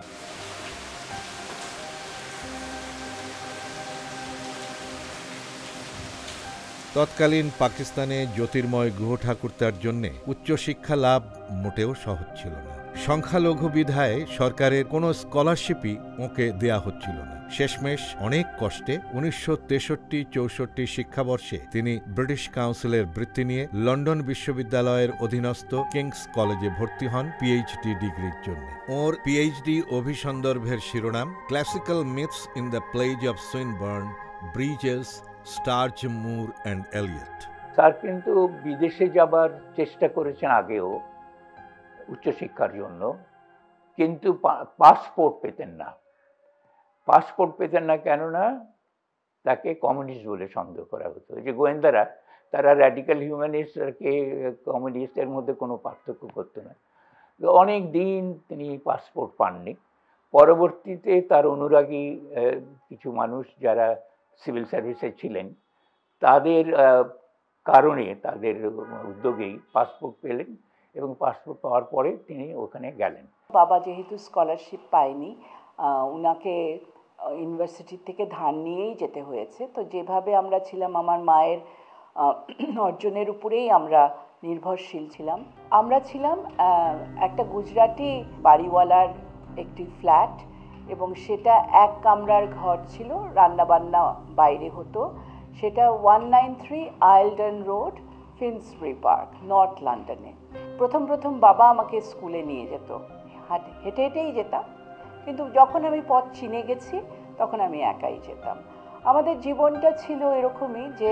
তৎকালীন পাকিস্তানে জ্যোতির্ময় গুহ ঠাকুরতার জন্য উচ্চশিক্ষা লাভ মোটেও সহজ ছিল না। সংখ্যালঘু বিধায় সরকারের কোনো স্কলারশিপই ওকে দেয়া হচ্ছিল না। শেষমেশ অনেক কষ্টে 1963-64 শিক্ষাবর্ষে তিনি ব্রিটিশ কাউন্সিলের বৃত্তি নিয়ে লন্ডন বিশ্ববিদ্যালয়ের অধীনস্থ কিংস কলেজে ভর্তি হন পিএইচডি ডিগ্রির জন্য। ওর পিএইচডি অভিসন্দর্ভের শিরোনাম classical myths in the plays of Swinburne, Bridges, Sturge, Moore and Eliot. Sir কিন্তু বিদেশে যাবার চেষ্টা করেছেন আগেও উচ্চশিক্ষার জন্য, কিন্তু পাসপোর্ট পেতেন না। কেননা তাকে কমিউনিস্ট বলে সন্দেহ করা হতো। যে গোয়েন্দারা, তারা র্যাডিক্যাল হিউম্যানিস্টকে কমিউনিস্টের মধ্যে কোনো পার্থক্য করতো না। অনেক দিন তিনি পাসপোর্ট পাননি। পরবর্তীতে তার অনুরাগী কিছু মানুষ যারা সিভিল সার্ভিসে ছিলেন, তাদের কারণে, তাদের উদ্যোগেই পাসপোর্ট পেলেন এবং পাসপোর্ট পাওয়ার পরে তিনি ওখানে গেলেন। বাবা যেহেতু স্কলারশিপ পায়নি, উনাকে ইউনিভার্সিটি থেকে ধার নিয়েই যেতে হয়েছে। তো যেভাবে আমরা ছিলাম, আমার মায়ের অর্জনের উপরেই আমরা নির্ভরশীল ছিলাম। আমরা ছিলাম একটা গুজরাটি বাড়িওয়ালার একটি ফ্ল্যাট, এবং সেটা 1 কামরার ঘর ছিল, রান্নাবান্না বাইরে হতো। সেটা 193 আইলডন রোড, ফিন্সবরি পার্ক, নর্থ লন্ডনে। প্রথম বাবা আমাকে স্কুলে নিয়ে যেত, হেঁটে হেঁটেই যেতাম, কিন্তু যখন আমি পথ চিনে গেছি তখন আমি একাই যেতাম। আমাদের জীবনটা ছিল এরকমই যে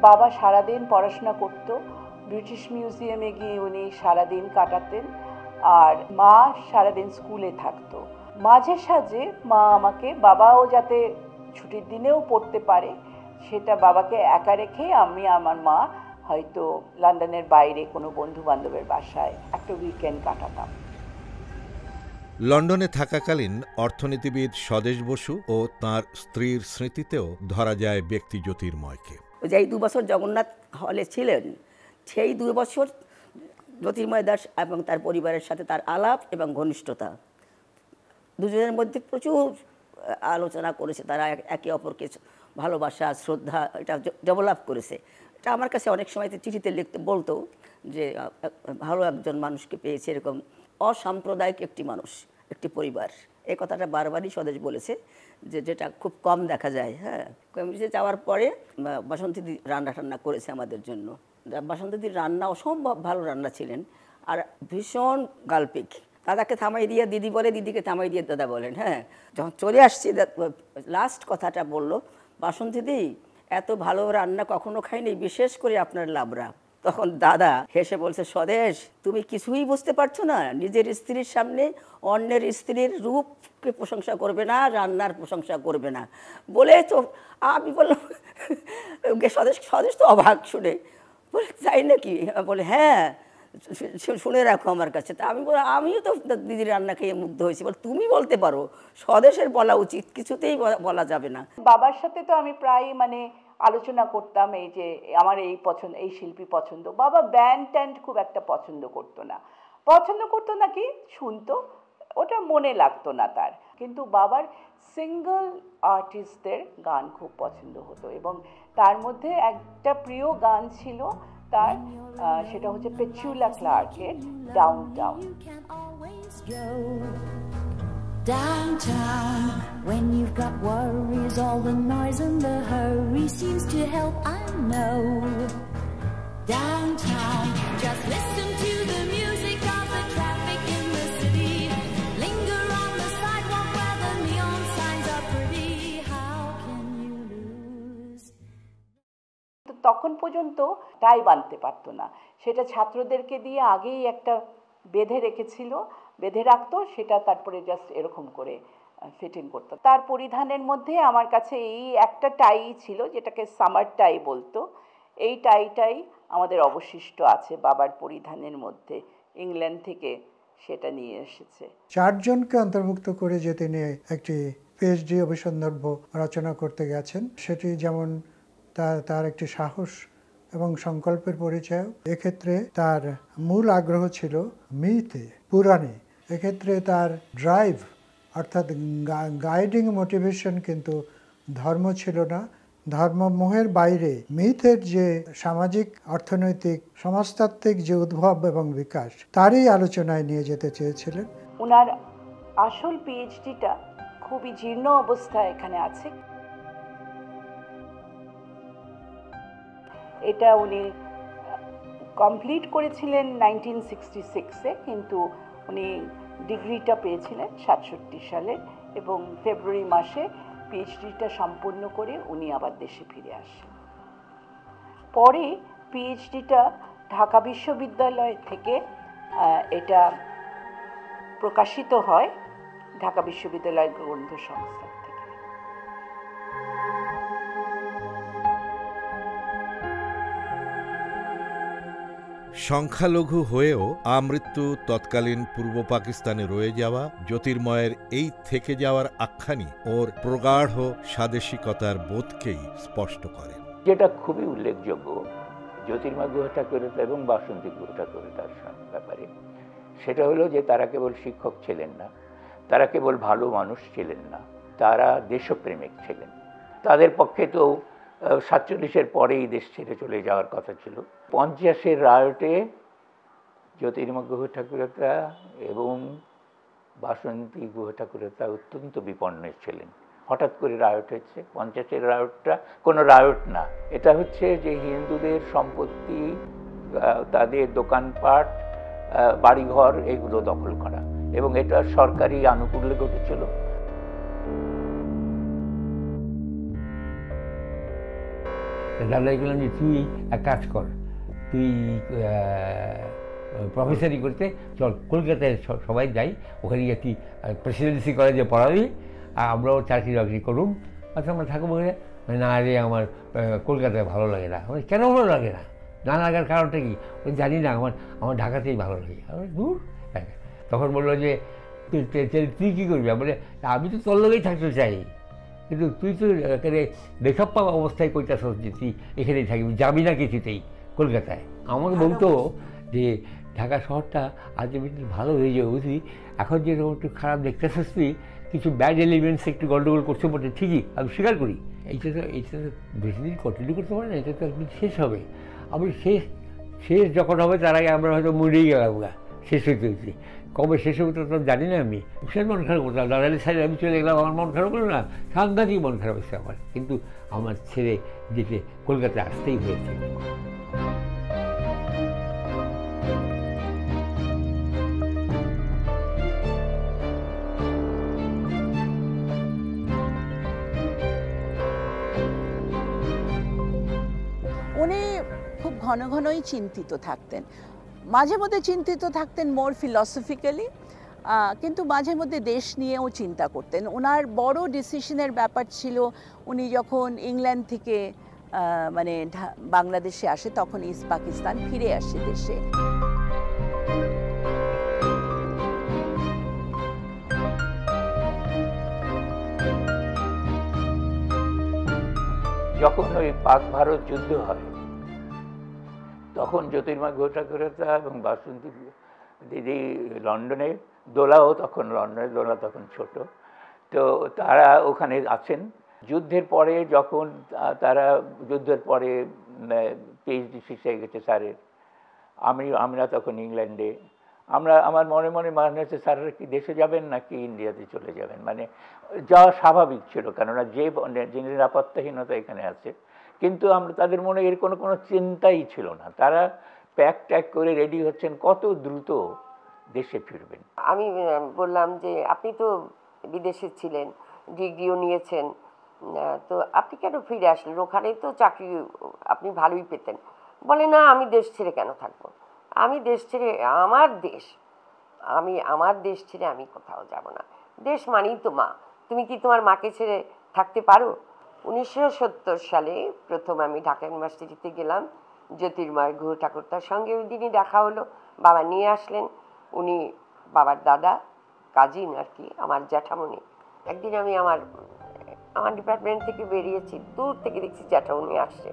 বাবা সারাদিন পড়াশোনা করত, ব্রিটিশ মিউজিয়ামে গিয়ে উনি সারাদিন কাটাতেন, আর মা সারাদিন স্কুলে থাকতো। মাঝে সাঝে মা আমাকে, বাবাও যাতে ছুটির দিনেও পড়তে পারে সেটা বাবাকে একা রেখে আমি, আমার মা হয়তো লন্ডনের বাইরে কোনো বন্ধু বান্ধবের বাসায় একটা উইকেন্ড কাটাতাম। লন্ডনে থাকাকালীন অর্থনীতিবিদ স্বদেশ বসু ও তাঁর স্ত্রীর স্মৃতিতেও ধরা যায় ব্যক্তি জ্যোতির্ময়কে। যেই 2 বছর জগন্নাথ হলে ছিলেন, সেই 2 বছর জ্যোতির্ময় দাস এবং তার পরিবারের সাথে তার আলাপ এবং ঘনিষ্ঠতা দুজনের মধ্যে প্রচুর আলোচনা করেছে, তারা একে অপরকে ভালোবাসা শ্রদ্ধা এটা ডেভেলপ করেছে। এটা আমার কাছে অনেক সময় চিঠিতে লিখতে বলতো যে ভালো একজন মানুষকে পেয়েছে, এরকম অসাম্প্রদায়িক একটি মানুষ, একটি পরিবার। এই কথাটা বারবারই স্বদেশ বলেছে, যেটা খুব কম দেখা যায়। হ্যাঁ, কমিউনিটিতে যাওয়ার পরে বাসন্তীদি রান্না টান্না করেছে আমাদের জন্য। বাসন্তীদির রান্না অসম্ভব ভালো রান্না ছিলেন, আর ভীষণ গাল্পিক। দাদাকে থামাই দিয়ে দিদি বলে, দিদিকে থামাই দিয়ে দাদা বলেন। হ্যাঁ, যখন চলে আসছি লাস্ট কথাটা বললো, বাসন্তীদি এত ভালো রান্না কখনো খাইনি, বিশেষ করে আপনার লাবড়া। তখন দাদা হেসে বলছে, স্বদেশ তুমি কিছুই বুঝতে পারছো না, নিজের স্ত্রীর সামনে অন্যের স্ত্রীর রূপকে প্রশংসা করবে না, রান্নার প্রশংসা করবে না বলে। তো আমি বললাম, স্বদেশ তো অবাক শুনে, বলে তাই নাকি? বলে হ্যাঁ, শুনে রাখো আমার কাছে। তা আমি বলি, আমিও তো দিদির রান্না খেয়ে মুগ্ধ হয়েছি। বল তুমি বলতে পারো, স্বদেশের বলা উচিত, কিছুতেই বলা যাবে না। বাবার সাথে তো আমি প্রায় আলোচনা করতাম এই যে আমার এই পছন্দ, এই শিল্পী পছন্দ। বাবা ব্যান্ড ট্যান্ড খুব একটা পছন্দ করতো না কি শুনতো, ওটা মনে লাগতো না তার। কিন্তু বাবার সিঙ্গল আর্টিস্টদের গান খুব পছন্দ হতো, এবং তার মধ্যে একটা প্রিয় গান ছিল তার, সেটা হচ্ছে পেচুলা ক্লার্কের downtown. Downtown, when you've got worries, all the noise and the hurry seems to help, I know. Downtown, just listen to the music of the traffic in the city. Linger on the sidewalk where the neon signs are pretty. How can you lose? তখন পর্যন্ত টাই বাঁধতে পারতো না, সেটা ছাত্রদেরকে দিয়ে আগেই একটা বেঁধে রেখেছিল, বেঁধে রাখতো, সেটা তারপরে জাস্ট এরকম করে ফিটিং করতো। তার পরিধানের মধ্যে আমার কাছে এই একটা টাই ছিল, যেটাকে সামার টাই বলতো। এই টাইটাই আমাদের অবশিষ্ট আছে বাবার পরিধানের মধ্যে, ইংল্যান্ড থেকে সেটা নিয়ে এসেছে। 4 জনকে অন্তর্ভুক্ত করে যে তিনি একটি পিএইচডি অভিসন্দর্ভ রচনা করতে গেছেন, সেটি যেমন তার একটি সাহস এবং সংকল্পের পরিচয়। এক্ষেত্রে তার মূল আগ্রহ ছিল মিথে, পুরাণে। এক্ষেত্রে তার ড্রাইভ অর্থাৎ গাইডিং মোটিভেশন কিন্তু ধর্ম ছিল না, ধর্মমোহের বাইরে মিথের যে সামাজিক, অর্থনৈতিক, সমাজতাত্ত্বিক যে উদ্ভব এবং বিকাশ, তারই আলোচনায় নিয়ে যেতে চেয়েছিলেন। ওনার আসল পিএইচডিটা খুবই জীর্ণ অবস্থায় এখানে আছে। এটা উনি কমপ্লিট করেছিলেন 1966-এ, কিন্তু উনি ডিগ্রিটা পেয়েছিলেন 67 সালে, এবং ফেব্রুয়ারি মাসে পিএইচডিটা সম্পূর্ণ করে উনি আবার দেশে ফিরে আসেন। পরে পিএইচডিটা ঢাকা বিশ্ববিদ্যালয় থেকে এটা প্রকাশিত হয়, ঢাকা বিশ্ববিদ্যালয় গ্রন্থ সংস্থা থেকে। সংখ্যালঘু হয়েও আমৃত্যু তৎকালীন পূর্ব পাকিস্তানে রয়ে যাওয়া জ্যোতির্ময়ের এই থেকে যাওয়ার আখ্যানই ওর প্রগাঢ় স্বাদেশিকতার বোধকেই স্পষ্ট করে। যেটা খুবই উল্লেখযোগ্য জ্যোতির্ময় গুহ ঠাকুরের এবং বাসন্তী গুহ ঠাকুরের তার ব্যাপারে, সেটা হলো যে তারা কেবল শিক্ষক ছিলেন না, তারা কেবল ভালো মানুষ ছিলেন না, তারা দেশপ্রেমিক ছিলেন। তাদের পক্ষে তো 47-এর পরেই দেশ ছেড়ে চলে যাওয়ার কথা ছিল। 50-এর রায়টে জ্যোতির্ময় গুহ ঠাকুরতা এবং বাসন্তী গুহ ঠাকুরতা অত্যন্ত বিপন্ন ছিলেন। হঠাৎ করে রায়ট হচ্ছে। 50-এর রায়টটা কোনো রায়ট না, এটা হচ্ছে যে হিন্দুদের সম্পত্তি, তাদের দোকানপাট, বাড়িঘর এগুলো দখল করা, এবং এটা সরকারি আনুকূল্যে ঘটেছিল। দাদা বললাম যে তুই এক কাজ কর, তুই প্রফেসরি করতে চল, কলকাতায় সবাই যাই, ওখানে গিয়ে তুই প্রেসিডেন্সি কলেজে পড়াবি, আমরাও চাকরি বাকরি করুম, আচ্ছা আমরা থাকবো। না রে, আমার কলকাতায় ভালো লাগে না। কেন ভালো লাগে না? না লাগার কারণটা কি? ওই জানি না, আমার ঢাকাতেই ভালো লাগে। দূর। তখন বললো যে তুই কী করবি? বলে আমি তো তোর লগেই থাকতে চাই, কিন্তু তুই তো এখানে বেখাপ্পা অবস্থায় কইতাছস যে তুই এখানেই থাকবি, যাবি না কিছুতেই কলকাতায়। আমাকে বলতো যে ঢাকা শহরটা আলটিমেটলি ভালো হয়ে যাবে বুঝলি। এখন যেরকম একটু খারাপ দেখতে আসছি, কিছু ব্যাড এলিমেন্টস একটু গন্ডগোল করছে বটে, ঠিকই আমি স্বীকার করি। এইটা তো বেশি দিন কন্টিনিউ করতে পারে না, এটা তো একদিন শেষ হবে। আমি শেষ যখন হবে তার আগে আমরা হয়তো মরেই গেলাম গা, শেষ হইতে হচ্ছে। কবে শেষ হবে তো জানি না। আমি ভীষণ মন খারাপ করতাম, দাদালি সাইডে আমি চলে গেলাম, আমার মন খারাপ হলো না, সাংঘাতিক মন খারাপ হচ্ছে আমার। কিন্তু আমার ছেড়ে যেতে কলকাতায় আসতেই হয়েছে। উনি খুব ঘন ঘনই চিন্তিত থাকতেন, মাঝে মধ্যে চিন্তিত থাকতেন মোর ফিলসফিক্যালি, কিন্তু মাঝে মধ্যে দেশ নিয়েও চিন্তা করতেন। ওনার বড় ডিসিশনের ব্যাপার ছিল, উনি যখন ইংল্যান্ড থেকে মানে বাংলাদেশে আসে, তখন ইস্ট পাকিস্তান ফিরে আসে দেশে। যখন ওই পাক ভারত যুদ্ধ হয়, তখন জ্যোতির্ময় ঘোষ ঠাকুরতা এবং বাসন্তী দিদি লন্ডনে, দোলাও তখন লন্ডনে, দোলা তখন ছোট, তো তারা ওখানে আছেন। যুদ্ধের পরে যখন তারা যুদ্ধের পরে পিএইচডি শেষ হয়ে গেছে স্যারের, আমরা তখন ইংল্যান্ডে, আমার মনে মনে হচ্ছে স্যারেরা কি দেশে যাবেন নাকি ইন্ডিয়াতে চলে যাবেন, মানে যাওয়া স্বাভাবিক ছিল, কেননা যে নিরাপত্তাহীনতা এখানে আছে। কিন্তু আমরা তাদের মনে এর কোনো চিন্তাই ছিল না, তারা প্যাক ট্যাক করে রেডি হচ্ছেন কত দ্রুত দেশে ফিরবেন। আমি বললাম যে আপনি তো বিদেশে ছিলেন, ডিগ্রিও নিয়েছেন, তো আপনি কেন ফিরে আসলেন? ওখানেই তো চাকরি আপনি ভালোই পেতেন। বলে না, আমি দেশ ছেড়ে কেন থাকবো, আমি দেশ ছেড়ে, আমার দেশ ছেড়ে আমি কোথাও যাব না। দেশ মানেই তো মা, তুমি কি তোমার মাকে ছেড়ে থাকতে পারো? 1970 সালে প্রথম আমি ঢাকা ইউনিভার্সিটিতে গেলাম জ্যোতির্ময় গুহ ঠাকুরতার সঙ্গে। ওই দিনই দেখা হলো, বাবা নিয়ে আসলেন, উনি বাবার দাদা, কাজিন আর কি, আমার জ্যাঠামণি। একদিন আমি আমার ডিপার্টমেন্ট থেকে বেরিয়েছি, দূর থেকে দেখছি জ্যাঠামণি আসছে।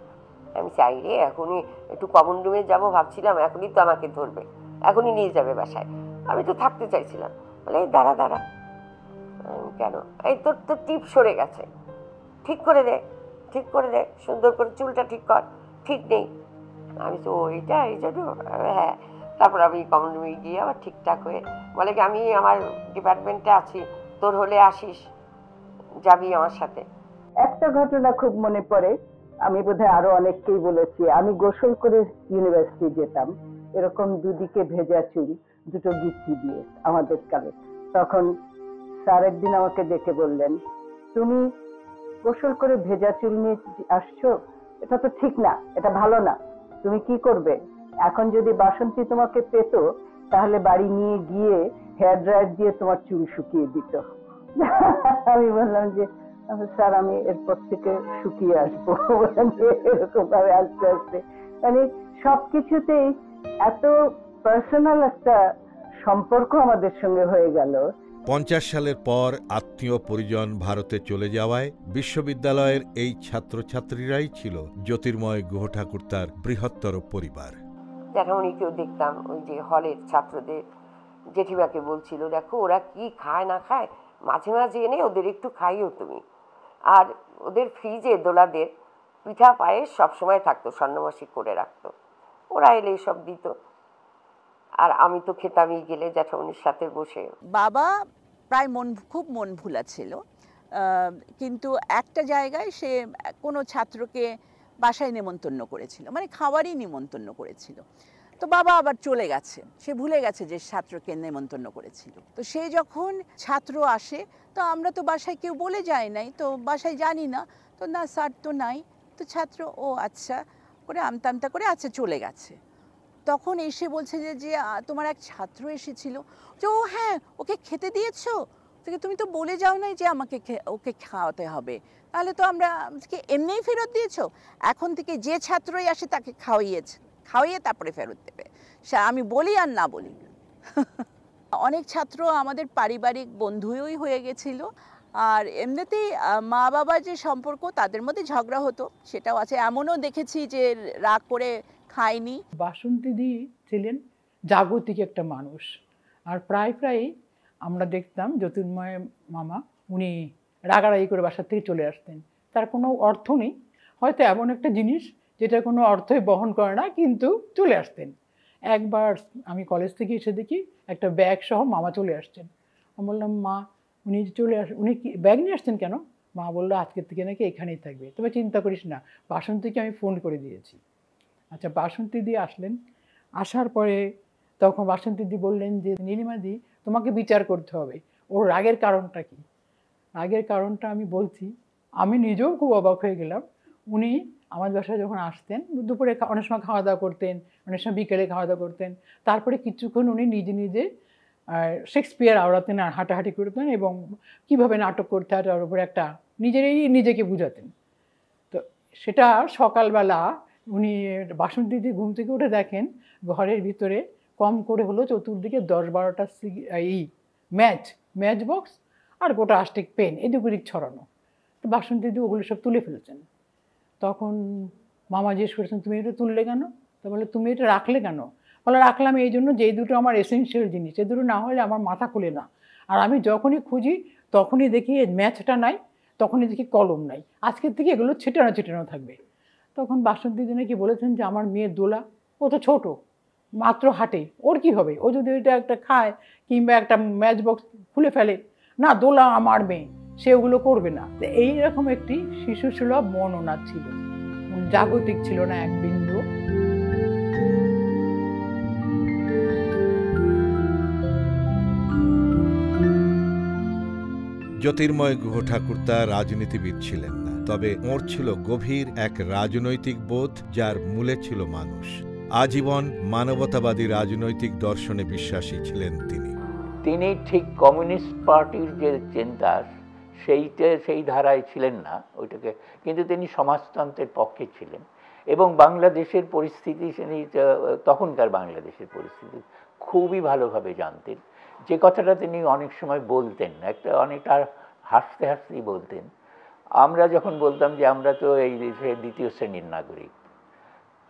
আমি চাই রে, এখনই একটু কমন রুমে যাবো ভাবছিলাম, এখনই তো আমাকে ধরবে, এখনই নিয়ে যাবে বাসায়। আমি তো থাকতে চাইছিলাম, বলে এই দাঁড়া, কেন? এই তোর তো টিপ সরে গেছে, ঠিক করে দে, সুন্দর করে চুলটা ঠিক কর, ঠিক নেই। আমি তো এইটা এই জন্য, হ্যাঁ। তারপর আমি কমন রুমে গিয়ে আবার ঠিকঠাক হয়ে বলে কি, আমি আমার ডিপার্টমেন্টে আছি, তোর হলে আসিস, যাবি আমার সাথে। একটা ঘটনা খুব মনে পড়ে, আমি বোধহয় আরো অনেককেই বলেছি। আমি গোসল করে ইউনিভার্সিটি যেতাম, এরকম দুদিকে ভেজা চুল, দুটো গিট্টি দিয়ে আমাদের কালে। তখন স্যার একদিন আমাকে ডেকে বললেন, তুমি গোসল করে ভেজা চুল নিয়ে আসছো, এটা তো ঠিক না, এটা ভালো না, তুমি কি করবে? এখন যদি বাসন্তী তোমাকে পেত, তাহলে বাড়ি নিয়ে গিয়ে হেয়ার ড্রায়ার দিয়ে তোমার চুল শুকিয়ে দিত। আমি বললাম যে স্যার, আমি এরপর থেকে শুকিয়ে আসবো। এরকম ভাবে আস্তে আস্তে মানে সবকিছুতেই এত পার্সোনাল একটা সম্পর্ক আমাদের সঙ্গে হয়ে গেল। 50 সালের পর আত্মীয় পরিজন ভারতে চলে যাওয়ায় বিশ্ববিদ্যালয়ের এই ছাত্রছাত্রীরাই ছিল জ্যোতির্ময় গুহ ঠাকুরতার বৃহত্তর পরিবার। জ্যাঠামণিকেও দেখতাম, ওই যে হলের ছাত্রদের, জেঠিমাকে বলছিল, দেখো ওরা কি খায় না খায়, মাঝে মাঝে এনে ওদের একটু খাইও তুমি। আর ওদের ফ্রিজে দোলাদের পিঠা পায়েস সবসময় থাকতো, স্বর্ণমাসী করে রাখতো, ওরা এলে সব দিত। আর আমি তো খেতামই গেলে জ্যাঠামণির সাথে বসে। বাবা প্রায় খুব মন ভুলা ছিল, কিন্তু একটা জায়গায় সে কোনো ছাত্রকে বাসায় নেমন্তন্ন করেছিল, মানে খাবারই নেমন্তন্ন করেছিল। তো বাবা আবার চলে গেছে, সে ভুলে গেছে যে ছাত্রকে নেমন্তন্ন করেছিল। তো সে যখন ছাত্র আসে, তো আমরা তো বাসায় কেউ বলে যায় নাই, তো বাসায় জানি না, তো না স্যার তো নাই, তো ছাত্র ও আচ্ছা করে আমতা করে আচ্ছা চলে গেছে। তখন এসে বলছে যে তোমার এক ছাত্র এসেছিল, যে ও হ্যাঁ, ওকে খেতে দিয়েছো? তুমি তো বলে যাও নাই যে আমাকে ওকে খাওয়াতে হবে, তাহলে তো আমরা এমনিই ফেরত দিয়েছো। এখন থেকে যে ছাত্রই আসে তাকে খাওয়িয়ে তারপরে ফেরত দেবে, সে আমি বলি আর না বলি। অনেক ছাত্র আমাদের পারিবারিক বন্ধুই হয়ে গেছিল। আর এমনিতেই মা বাবার যে সম্পর্ক, তাদের মধ্যে ঝগড়া হতো, সেটাও আছে। এমনও দেখেছি যে রাগ করে খায়নি। বাসন্তী দি ছিলেন জাগতিক একটা মানুষ। আর প্রায় আমরা দেখতাম জ্যোতির্ময় মামা উনি রাগারাগি করে বাসার থেকে চলে আসতেন। তার কোনো অর্থ নেই, হয়তো এমন একটা জিনিস যেটা কোনো অর্থই বহন করে না, কিন্তু চলে আসতেন। একবার আমি কলেজ থেকে এসে দেখি একটা ব্যাগ সহ মামা চলে আসছেন। আমি বললাম, মা উনি উনি কি ব্যাগ নিয়ে আসছেন কেন? মা বললো, আজকের থেকে নাকি এখানেই থাকবে, তবে চিন্তা করিস না, বাসন্তীকে আমি ফোন করে দিয়েছি। আচ্ছা, বাসন্তী দি আসলেন। আসার পরে তখন বাসন্তী দি বললেন যে, নীলিমাদি তোমাকে বিচার করতে হবে, ওর রাগের কারণটা কি। রাগের কারণটা আমি বলছি, আমি নিজেও খুব অবাক হয়ে গেলাম। উনি আমার বাসায় যখন আসতেন, দুপুরে অনেক সময় খাওয়া দাওয়া করতেন, অনেক সময় বিকেলে খাওয়া দাওয়া করতেন, তারপরে কিছুক্ষণ উনি নিজে শেক্সপিয়ার আওড়াতেন আর হাঁটাহাঁটি করতেন এবং কিভাবে নাটক করতে হয় তার উপরে একটা নিজেকে বুঝাতেন। তো সেটা সকালবেলা উনি বাসন্তীদি ঘুম থেকে উঠে দেখেন ঘরের ভিতরে কম করে হলো চতুর্দিকে 10-12টা এই ম্যাচ বক্স আর গোটা আস্টিক পেন এদিক ওদিক ছড়ানো। তো বাসন্তীদি ওগুলো সব তুলে ফেলেছেন। তখন মামা জিজ্ঞেস করেছেন, তুমি এটা তুললে কেন? তো বলে, তুমি এটা রাখলে কেন? বলে, রাখলাম এই জন্য যে এই দুটো আমার এসেনশিয়াল জিনিস, এই দুটো না হলে আমার মাথা খুলে না। আর আমি যখনই খুঁজি তখনই দেখি ম্যাচটা নাই, তখনই দেখি কলম নাই, আজকের থেকে এগুলো ছিটানো থাকবে। তখন বাসন্তী নাকি বলেছেন যে, আমার মেয়ের দোলা, ও তো ছোট, মাত্র হাঁটে, ওর কি হবে? ও যদি ওইটা একটা খায় কিংবা একটা ম্যাচ বক্স খুলে ফেলে, না দোলা আমার মেয়ে, সে ওগুলো করবে না। তো এইরকম একটি শিশুসুলভ মন ওনার ছিল, জাগতিক ছিল না এক বিন্দু। জ্যোতির্ময় গুহ ঠাকুরতা রাজনীতিবিদ ছিলেন না, তবে ওর ছিল গভীর এক রাজনৈতিক বোধ, যার মূলে ছিল মানুষ। আজীবন মানবতাবাদী রাজনৈতিক দর্শনে বিশ্বাসী ছিলেন তিনি ঠিক কমিউনিস্ট পার্টির যে চিন্তা সেই ধারায় ছিলেন না ওইটাকে, কিন্তু তিনি সমাজতন্ত্রের পক্ষে ছিলেন এবং বাংলাদেশের পরিস্থিতি তিনি তখনকার বাংলাদেশের পরিস্থিতি খুবই ভালোভাবে জানতেন। যে কথাটা তিনি অনেক সময় বলতেন, অনেকটা হাসতেই বলতেন। আমরা যখন বলতাম যে আমরা তো এই দেশের 2য় শ্রেণীর নাগরিক,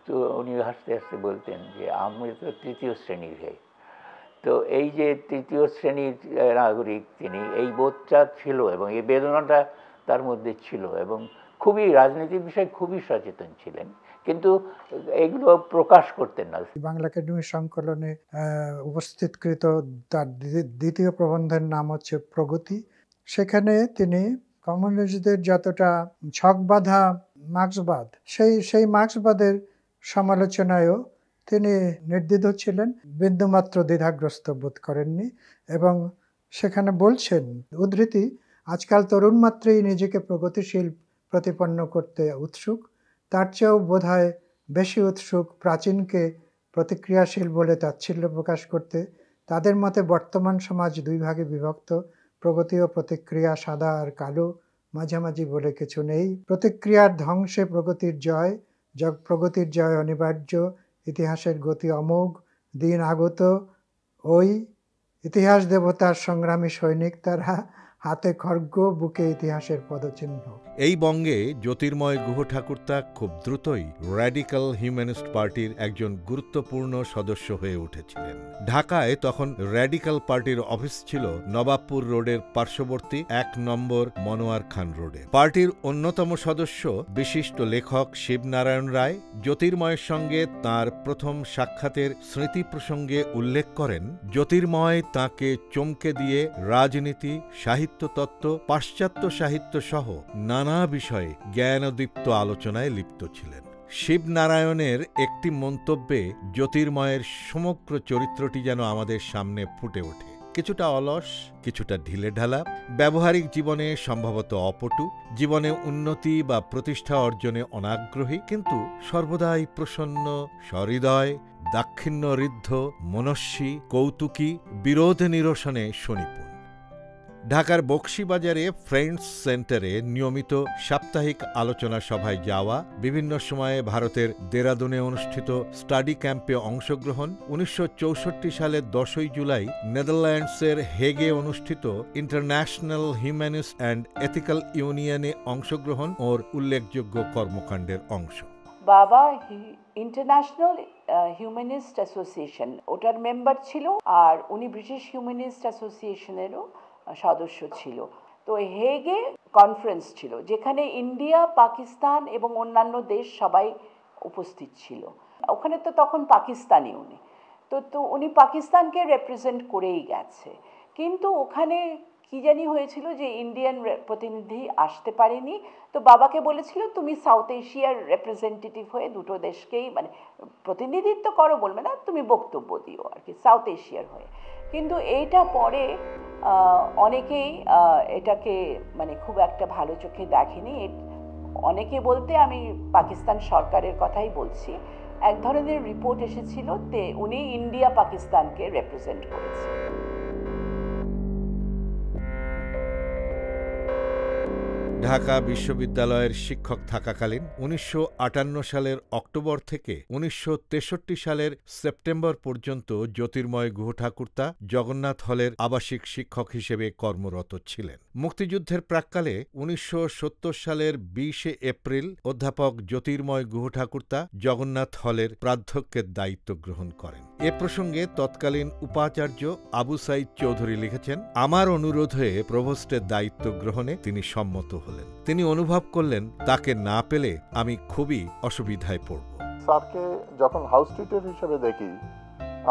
তো উনি হাসতে বলতেন যে আমরা তো 3য় শ্রেণীর হে। তো এই যে 3য় শ্রেণীর নাগরিক তিনি, এই বোধটা ছিল এবং এই বেদনাটা তার মধ্যে ছিল এবং খুবই রাজনীতির বিষয়ে খুবই সচেতন ছিলেন, কিন্তু এগুলো প্রকাশ করতেন না। বাংলা একাডেমির সংকলনে উপস্থিতকৃত তার দ্বিতীয় প্রবন্ধের নাম হচ্ছে প্রগতি। সেখানে তিনি কমিউনিস্টদের যতটা ছকবাঁধা মার্ক্সবাদ, সেই মার্ক্সবাদের সমালোচনায়ও তিনি নির্দ্বিধ ছিলেন, বিন্দুমাত্র দ্বিধাগ্রস্ত বোধ করেননি। এবং সেখানে বলছেন, উদ্ধৃতি, আজকাল তরুণ মাত্রেই নিজেকে প্রগতিশীল প্রতিপন্ন করতে উৎসুক, তার চেয়েও বোধহয় বেশি উৎসুক প্রাচীনকে প্রতিক্রিয়াশীল বলে তাচ্ছিল্য প্রকাশ করতে। তাদের মতে বর্তমান সমাজ 2 ভাগে বিভক্ত, প্রগতি ও প্রতিক্রিয়া, সাদা আর কালো, মাঝামাঝি বলে কিছু নেই। প্রতিক্রিয়ার ধ্বংসে প্রগতির জয় অনিবার্য, ইতিহাসের গতি অমোঘ, দিন আগত, ওই ইতিহাস দেবতার সংগ্রামী সৈনিক তারা, হাতে খড়গ, বুকে ইতিহাসের পদচিহ্ন। এই বঙ্গে জ্যোতির্ময় গুহ ঠাকুরতা খুব দ্রুতই র্যাডিক্যাল হিউম্যানিস্ট পার্টির একজন গুরুত্বপূর্ণ সদস্য হয়ে উঠেছিলেন। ঢাকায় তখন র্যাডিক্যাল পার্টির অফিস ছিল নবাবপুর রোডের পার্শ্ববর্তী 1 নম্বর মনোয়ার খান রোডে। পার্টির অন্যতম সদস্য বিশিষ্ট লেখক শিবনারায়ণ রায় জ্যোতির্ময়ের সঙ্গে তাঁর প্রথম সাক্ষাতের স্মৃতি প্রসঙ্গে উল্লেখ করেন, জ্যোতির্ময় তাঁকে চমকে দিয়ে রাজনীতি, সাহিত্যতত্ত্ব, পাশ্চাত্য সাহিত্য সহ নানা বিষয়ে জ্ঞানোদীপ্ত আলোচনায় লিপ্ত ছিলেন। শিবনারায়ণের একটি মন্তব্যে জ্যোতির্ময়ের সমগ্র চরিত্রটি যেন আমাদের সামনে ফুটে ওঠে। কিছুটা অলস, কিছুটা ঢিলেঢালা, ব্যবহারিক জীবনে সম্ভবত অপটু, জীবনে উন্নতি বা প্রতিষ্ঠা অর্জনে অনাগ্রহী, কিন্তু সর্বদাই প্রসন্ন, সহৃদয়, দাক্ষিণ্যঋদ্ধ, মনস্বী, কৌতুকী, বিরোধ নিরসনে সুনিপুণ। ঢাকার বকশীবাজারে ফ্রেন্ডস সেন্টারে নিয়মিত সাপ্তাহিক আলোচনা সভায় যাওয়া, বিভিন্ন সময়ে ভারতের দেরাদুনে অনুষ্ঠিত স্টাডি ক্যাম্পে অংশগ্রহণ, 1964 সালের 10ই জুলাই নেদারল্যান্ডসের হেগে অনুষ্ঠিত ইন্টারন্যাশনাল হিউম্যানিস্ট অ্যান্ড এথিক্যাল ইউনিয়নে অংশগ্রহণ ওর উল্লেখযোগ্য কর্মকাণ্ডের অংশ। বাবা ইন্টারন্যাশনাল হিউম্যানিস্ট অ্যাসোসিয়েশন ওটার মেম্বার ছিল, আর উনি ব্রিটিশ হিউম্যানিস্ট অ্যাসোসিয়েশনেরও সদস্য ছিল। তো হেগে কনফারেন্স ছিল যেখানে ইন্ডিয়া, পাকিস্তান এবং অন্যান্য দেশ সবাই উপস্থিত ছিল। ওখানে তো তখন পাকিস্তানি উনি, তো উনি পাকিস্তানকে রিপ্রেজেন্ট করেই গেছে। কিন্তু ওখানে কি জানি হয়েছিল যে ইন্ডিয়ান প্রতিনিধি আসতে পারেনি, তো বাবাকে বলেছিল তুমি সাউথ এশিয়ার রিপ্রেজেন্টেটিভ হয়ে দুটো দেশকেই মানে প্রতিনিধিত্ব করো, বলবে না, তুমি বক্তব্য দিও আর কি সাউথ এশিয়ার হয়ে। কিন্তু এইটা পরে অনেকেই এটাকে মানে খুব একটা ভালো চোখে দেখেনি। অনেকে বলতে আমি পাকিস্তান সরকারের কথাই বলছি, এক ধরনের রিপোর্ট এসেছিল তে উনি ইন্ডিয়া পাকিস্তানকে রিপ্রেজেন্ট করেছে। ঢাকা বিশ্ববিদ্যালয়ের শিক্ষক থাকাকালীন ১৯৫৮ সালের অক্টোবর থেকে ১৯৬৩ সালের সেপ্টেম্বর পর্যন্ত জ্যোতির্ময় গুহঠাকুরতা জগন্নাথ হলের আবাসিক শিক্ষক হিসেবে কর্মরত ছিলেন। মুক্তিযুদ্ধের প্রাক্কালে ১৯৭০ সালের ২০ এপ্রিল অধ্যাপক জ্যোতির্ময় গুহঠাকুরতা জগন্নাথ হলের প্রাধ্যক্ষের দায়িত্ব গ্রহণ করেন। এ প্রসঙ্গে তৎকালীন উপাচার্য আবু সাইদ চৌধুরী লিখেছেন, আমার অনুরোধে প্রভোস্টের দায়িত্ব গ্রহণে তিনি সম্মত হলেন। তিনি অনুভব করলেন তাকে না পেলে আমি খুবই অসুবিধায় পড়ব। স্যারকে যখন হাউস টিচার হিসেবে দেখি,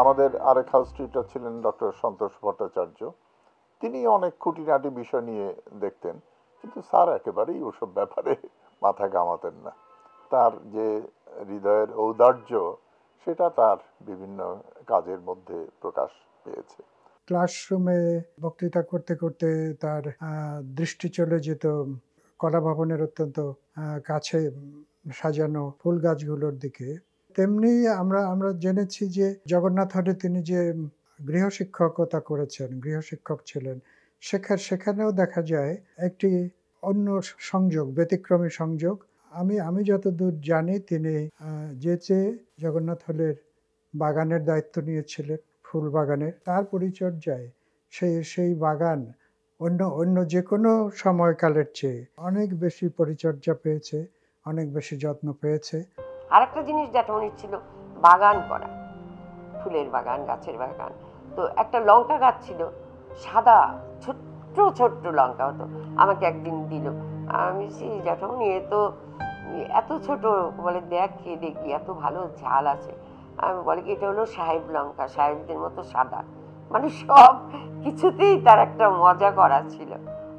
আমাদের আরেক হাউস টিচার ছিলেন ডক্টর সন্তোষ ভট্টাচার্য, তিনি অনেক খুঁটিনাটি বিষয় নিয়ে দেখতেন, কিন্তু স্যার একেবারেই ওসব ব্যাপারে মাথা ঘামাতেন না। তার যে হৃদয়ের ঔদার্য সেটা তার বিভিন্ন কাজের মধ্যে প্রকাশ পেয়েছে। ক্লাসরুমে বক্তৃতা করতে করতে তার দৃষ্টি চলে যেত কলা ভবনের অত্যন্ত কাছে সাজানো ফুল গাছগুলোর দিকে। তেমনি আমরা জেনেছি যে জগন্নাথ হলে তিনি যে গৃহশিক্ষকতা করেছেন, গৃহশিক্ষক ছিলেন, সেখানেও দেখা যায় একটি অন্য সংযোগ, ব্যতিক্রমী সংযোগ। আমি যতদূর জানি তিনি যেচে জগন্নাথ হলের বাগানের দায়িত্ব নিয়েছিলেন, ফুল বাগানের। তার পরিচর্যায় সেই বাগান অন্য যে কোনো সময়কালের চেয়ে অনেক বেশি পরিচর্যা পেয়েছে, অনেক বেশি যত্ন পেয়েছে। আরেকটা জিনিস যেটা উনি ছিল বাগান করা, ফুলের বাগান, গাছের বাগান। তো একটা লঙ্কা গাছ ছিল, সাদা ছোট্ট ছোট্ট লঙ্কা হতো, আমাকে একদিন দিল। আমি জ্যাঠামু নিয়ে তো এত ছোট, বলে দেখ খেয়ে দেখি এত ভালো ঝাল আছে। আমি বলে কি এটা হলো সাহেব লঙ্কা, সাহেবদের মতো সাদা। মানে সব কিছুতেই তার একটা মজা করা ছিল,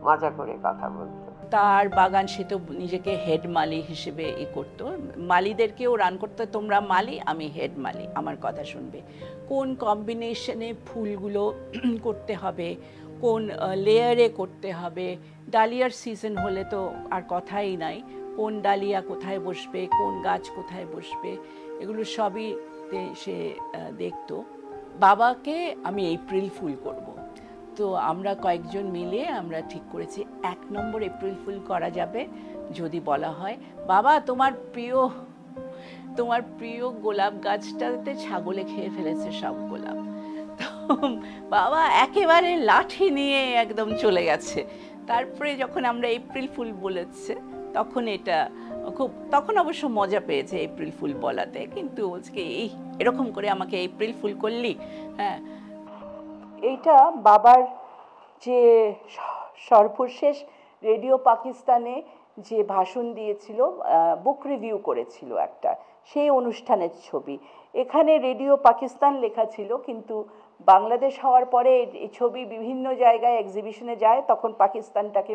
মজা করে কথা বলতো। তার বাগান, সে তো নিজেকে হেড মালি হিসেবে করতো, মালিদেরকেও রান করতে, তোমরা মালি, আমি হেড মালি, আমার কথা শুনবে। কোন কম্বিনেশনে ফুলগুলো করতে হবে, কোন লেয়ারে করতে হবে, ডালিয়ার সিজন হলে তো আর কথাই নাই, কোন ডালিয়া কোথায় বসবে, কোন গাছ কোথায় বসবে, এগুলো সবই সে দেখতো। বাবাকে আমি এপ্রিল ফুল করব, তো আমরা কয়েকজন মিলে আমরা ঠিক করেছি 1 নম্বর এপ্রিল ফুল করা যাবে যদি বলা হয়, বাবা তোমার প্রিয় গোলাপ গাছটাতে ছাগলে খেয়ে ফেলেছে সব গোলাপ। তো বাবা একেবারে লাঠি নিয়ে একদম চলে গেছে। তারপরে যখন আমরা এপ্রিল ফুল বলেছে তখন তখন অবশ্য মজা পেয়েছে এপ্রিল ফুল বলাতে, কিন্তু আজকে এরকম করে আমাকে এপ্রিল ফুল করলি। হ্যাঁ, এইটা বাবার যে সর্বশেষ রেডিও পাকিস্তানে যে ভাষণ দিয়েছিল, বুক রিভিউ করেছিল একটা, সেই অনুষ্ঠানের ছবি। এখানে রেডিও পাকিস্তান লেখা ছিল, কিন্তু বাংলাদেশ হওয়ার পরে এই ছবি বিভিন্ন জায়গায় এক্সিবিশনে যায়, তখন পাকিস্তানটাকে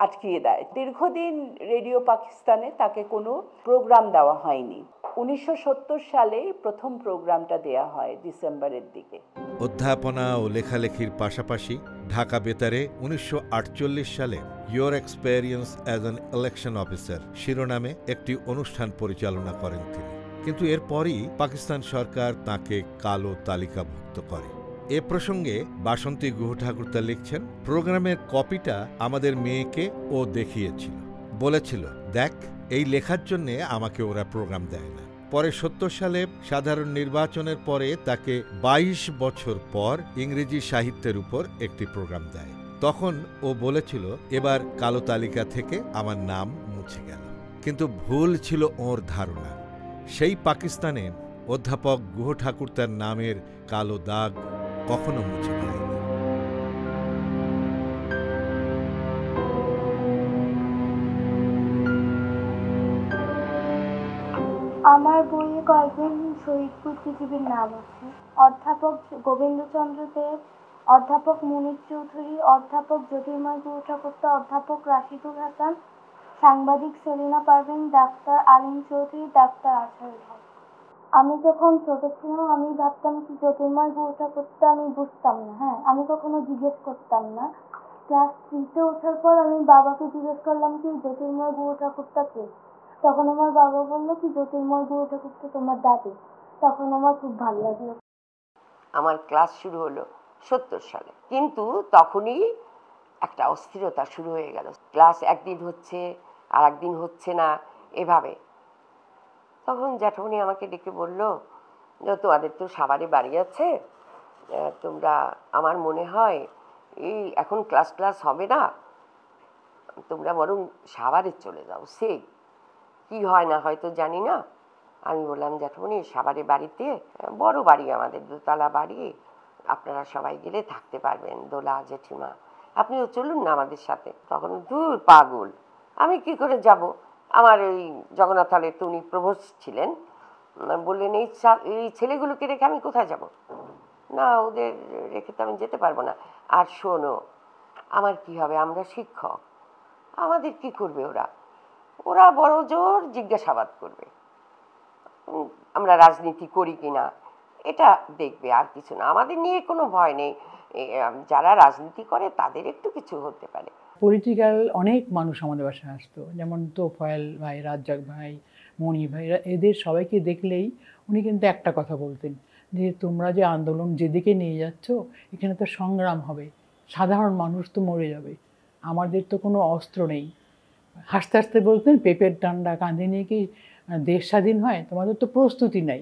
আটকিয়ে দেয়। দীর্ঘদিন রেডিও পাকিস্তানে তাকে কোনো প্রোগ্রাম দেওয়া হয়নি। ১৯৭০ সালে প্রথম প্রোগ্রামটা দেয়া হয় ডিসেম্বরের দিকে। অধ্যাপনা ও লেখালেখির পাশাপাশি ঢাকা বেতারে ১৯৪৮ সালে your experience as an election officer শিরোনামে একটি অনুষ্ঠান পরিচালনা করেন তিনি, কিন্তু এরপরই পাকিস্তান সরকার তাকে কালো তালিকাভুক্ত করে। এ প্রসঙ্গে বাসন্তী গুহঠাকুরতা লিখছেন, প্রোগ্রামের কপিটা আমাদের মেয়েকে ও দেখিয়েছিল, বলেছিল দেখ এই লেখার জন্যে আমাকে ওরা প্রোগ্রাম দেয় না। পরে ৭০ সালে সাধারণ নির্বাচনের পরে তাকে ২২ বছর পর ইংরেজি সাহিত্যের উপর একটি প্রোগ্রাম দেয়। তখন ও বলেছিল এবার কালো তালিকা থেকে আমার নাম মুছে গেল, কিন্তু ভুল ছিল ওর ধারণা। সেই পাকিস্তানে অধ্যাপক গুহ ঠাকুরতার নামের কালো দাগ কখনো মুছে যায়নি। আমার বইয়ে কয়েকজন শহীদ বুদ্ধিজীবীর নাম আছে। অধ্যাপক গোবিন্দচন্দ্র দেব, অধ্যাপক মুনির চৌধুরী, অধ্যাপক জ্যোতির্ময় গুহ ঠাকুরতা, অধ্যাপক রাশিদুল হাসান, সাংবাদিক সেলিনা পারভিন, ডাক্তার আলিম চৌধুরী, ডাক্তার আজহারুল হক। আমি যখন ছোট ছিলাম আমি ভাবতাম কি জ্যোতির্ময় গুহ ঠাকুরতা, আমি বুঝতাম না। হ্যাঁ, আমি কখনো জিজ্ঞেস করতাম না। ক্লাস 3-তে ওঠার পর আমি বাবাকে জিজ্ঞেস করলাম কি জ্যোতির্ময় গুহ ঠাকুরতা কে। তখন আমার বাবা বললো কি জ্যোতির্ময় গুহ ঠাকুরতা তোমার দাদু। তখন আমার খুব ভালো লাগলো। আমার ক্লাস শুরু হলো 70 সালে, কিন্তু তখনই একটা অস্থিরতা শুরু হয়ে গেল। ক্লাস একদিন হচ্ছে আর একদিন হচ্ছে না, এভাবে। তখন জ্যাঠামণি আমাকে ডেকে বললো যে তোমাদের তো সাভারে বাড়ি আছে, তোমরা, আমার মনে হয় এই এখন ক্লাস হবে না, তোমরা বরং সাভারে চলে যাও, সে কি হয় না হয়তো জানি না। আমি বললাম জ্যাঠামণি সাভারে বাড়িতে, বড় বাড়ি আমাদের, 2তলা বাড়ি, আপনারা সবাই গেলে থাকতে পারবেন, দোলা জেঠিমা আপনিও চলুন না আমাদের সাথে। তখন দূর পাগল, আমি কি করে যাব। আমার ওই জগন্নাথ হলে তো উনি প্রভোস্ট ছিলেন, বললেন এই ছেলেগুলোকে রেখে আমি কোথায় যাব, না ওদের রেখে তো আমি যেতে পারবো না। আর শোনো, আমার কি হবে, আমরা শিক্ষক, আমাদের কি করবে ওরা, ওরা বড় জোর জিজ্ঞাসাবাদ করবে, আমরা রাজনীতি করি কিনা এটা দেখবে, আর কিছু না, আমাদের নিয়ে কোনো ভয় নেই, যারা রাজনীতি করে তাদের একটু কিছু হতে পারে। পলিটিক্যাল অনেক মানুষ আমাদের বাসায় আসতো, যেমন তোফায়েল ভাই, রাজ্জাক ভাই, মণি ভাই, এদের সবাইকে দেখলেই উনি কিন্তু একটা কথা বলতেন যে তোমরা যে আন্দোলন যেদিকে নিয়ে যাচ্ছ এখানে তো সংগ্রাম হবে, সাধারণ মানুষ তো মরে যাবে, আমাদের তো কোনো অস্ত্র নেই। হাসতে হাসতে বলতেন পেঁপের ডান্ডা কাঁধে নিয়ে কি দেশ স্বাধীন হয়, তোমাদের তো প্রস্তুতি নাই।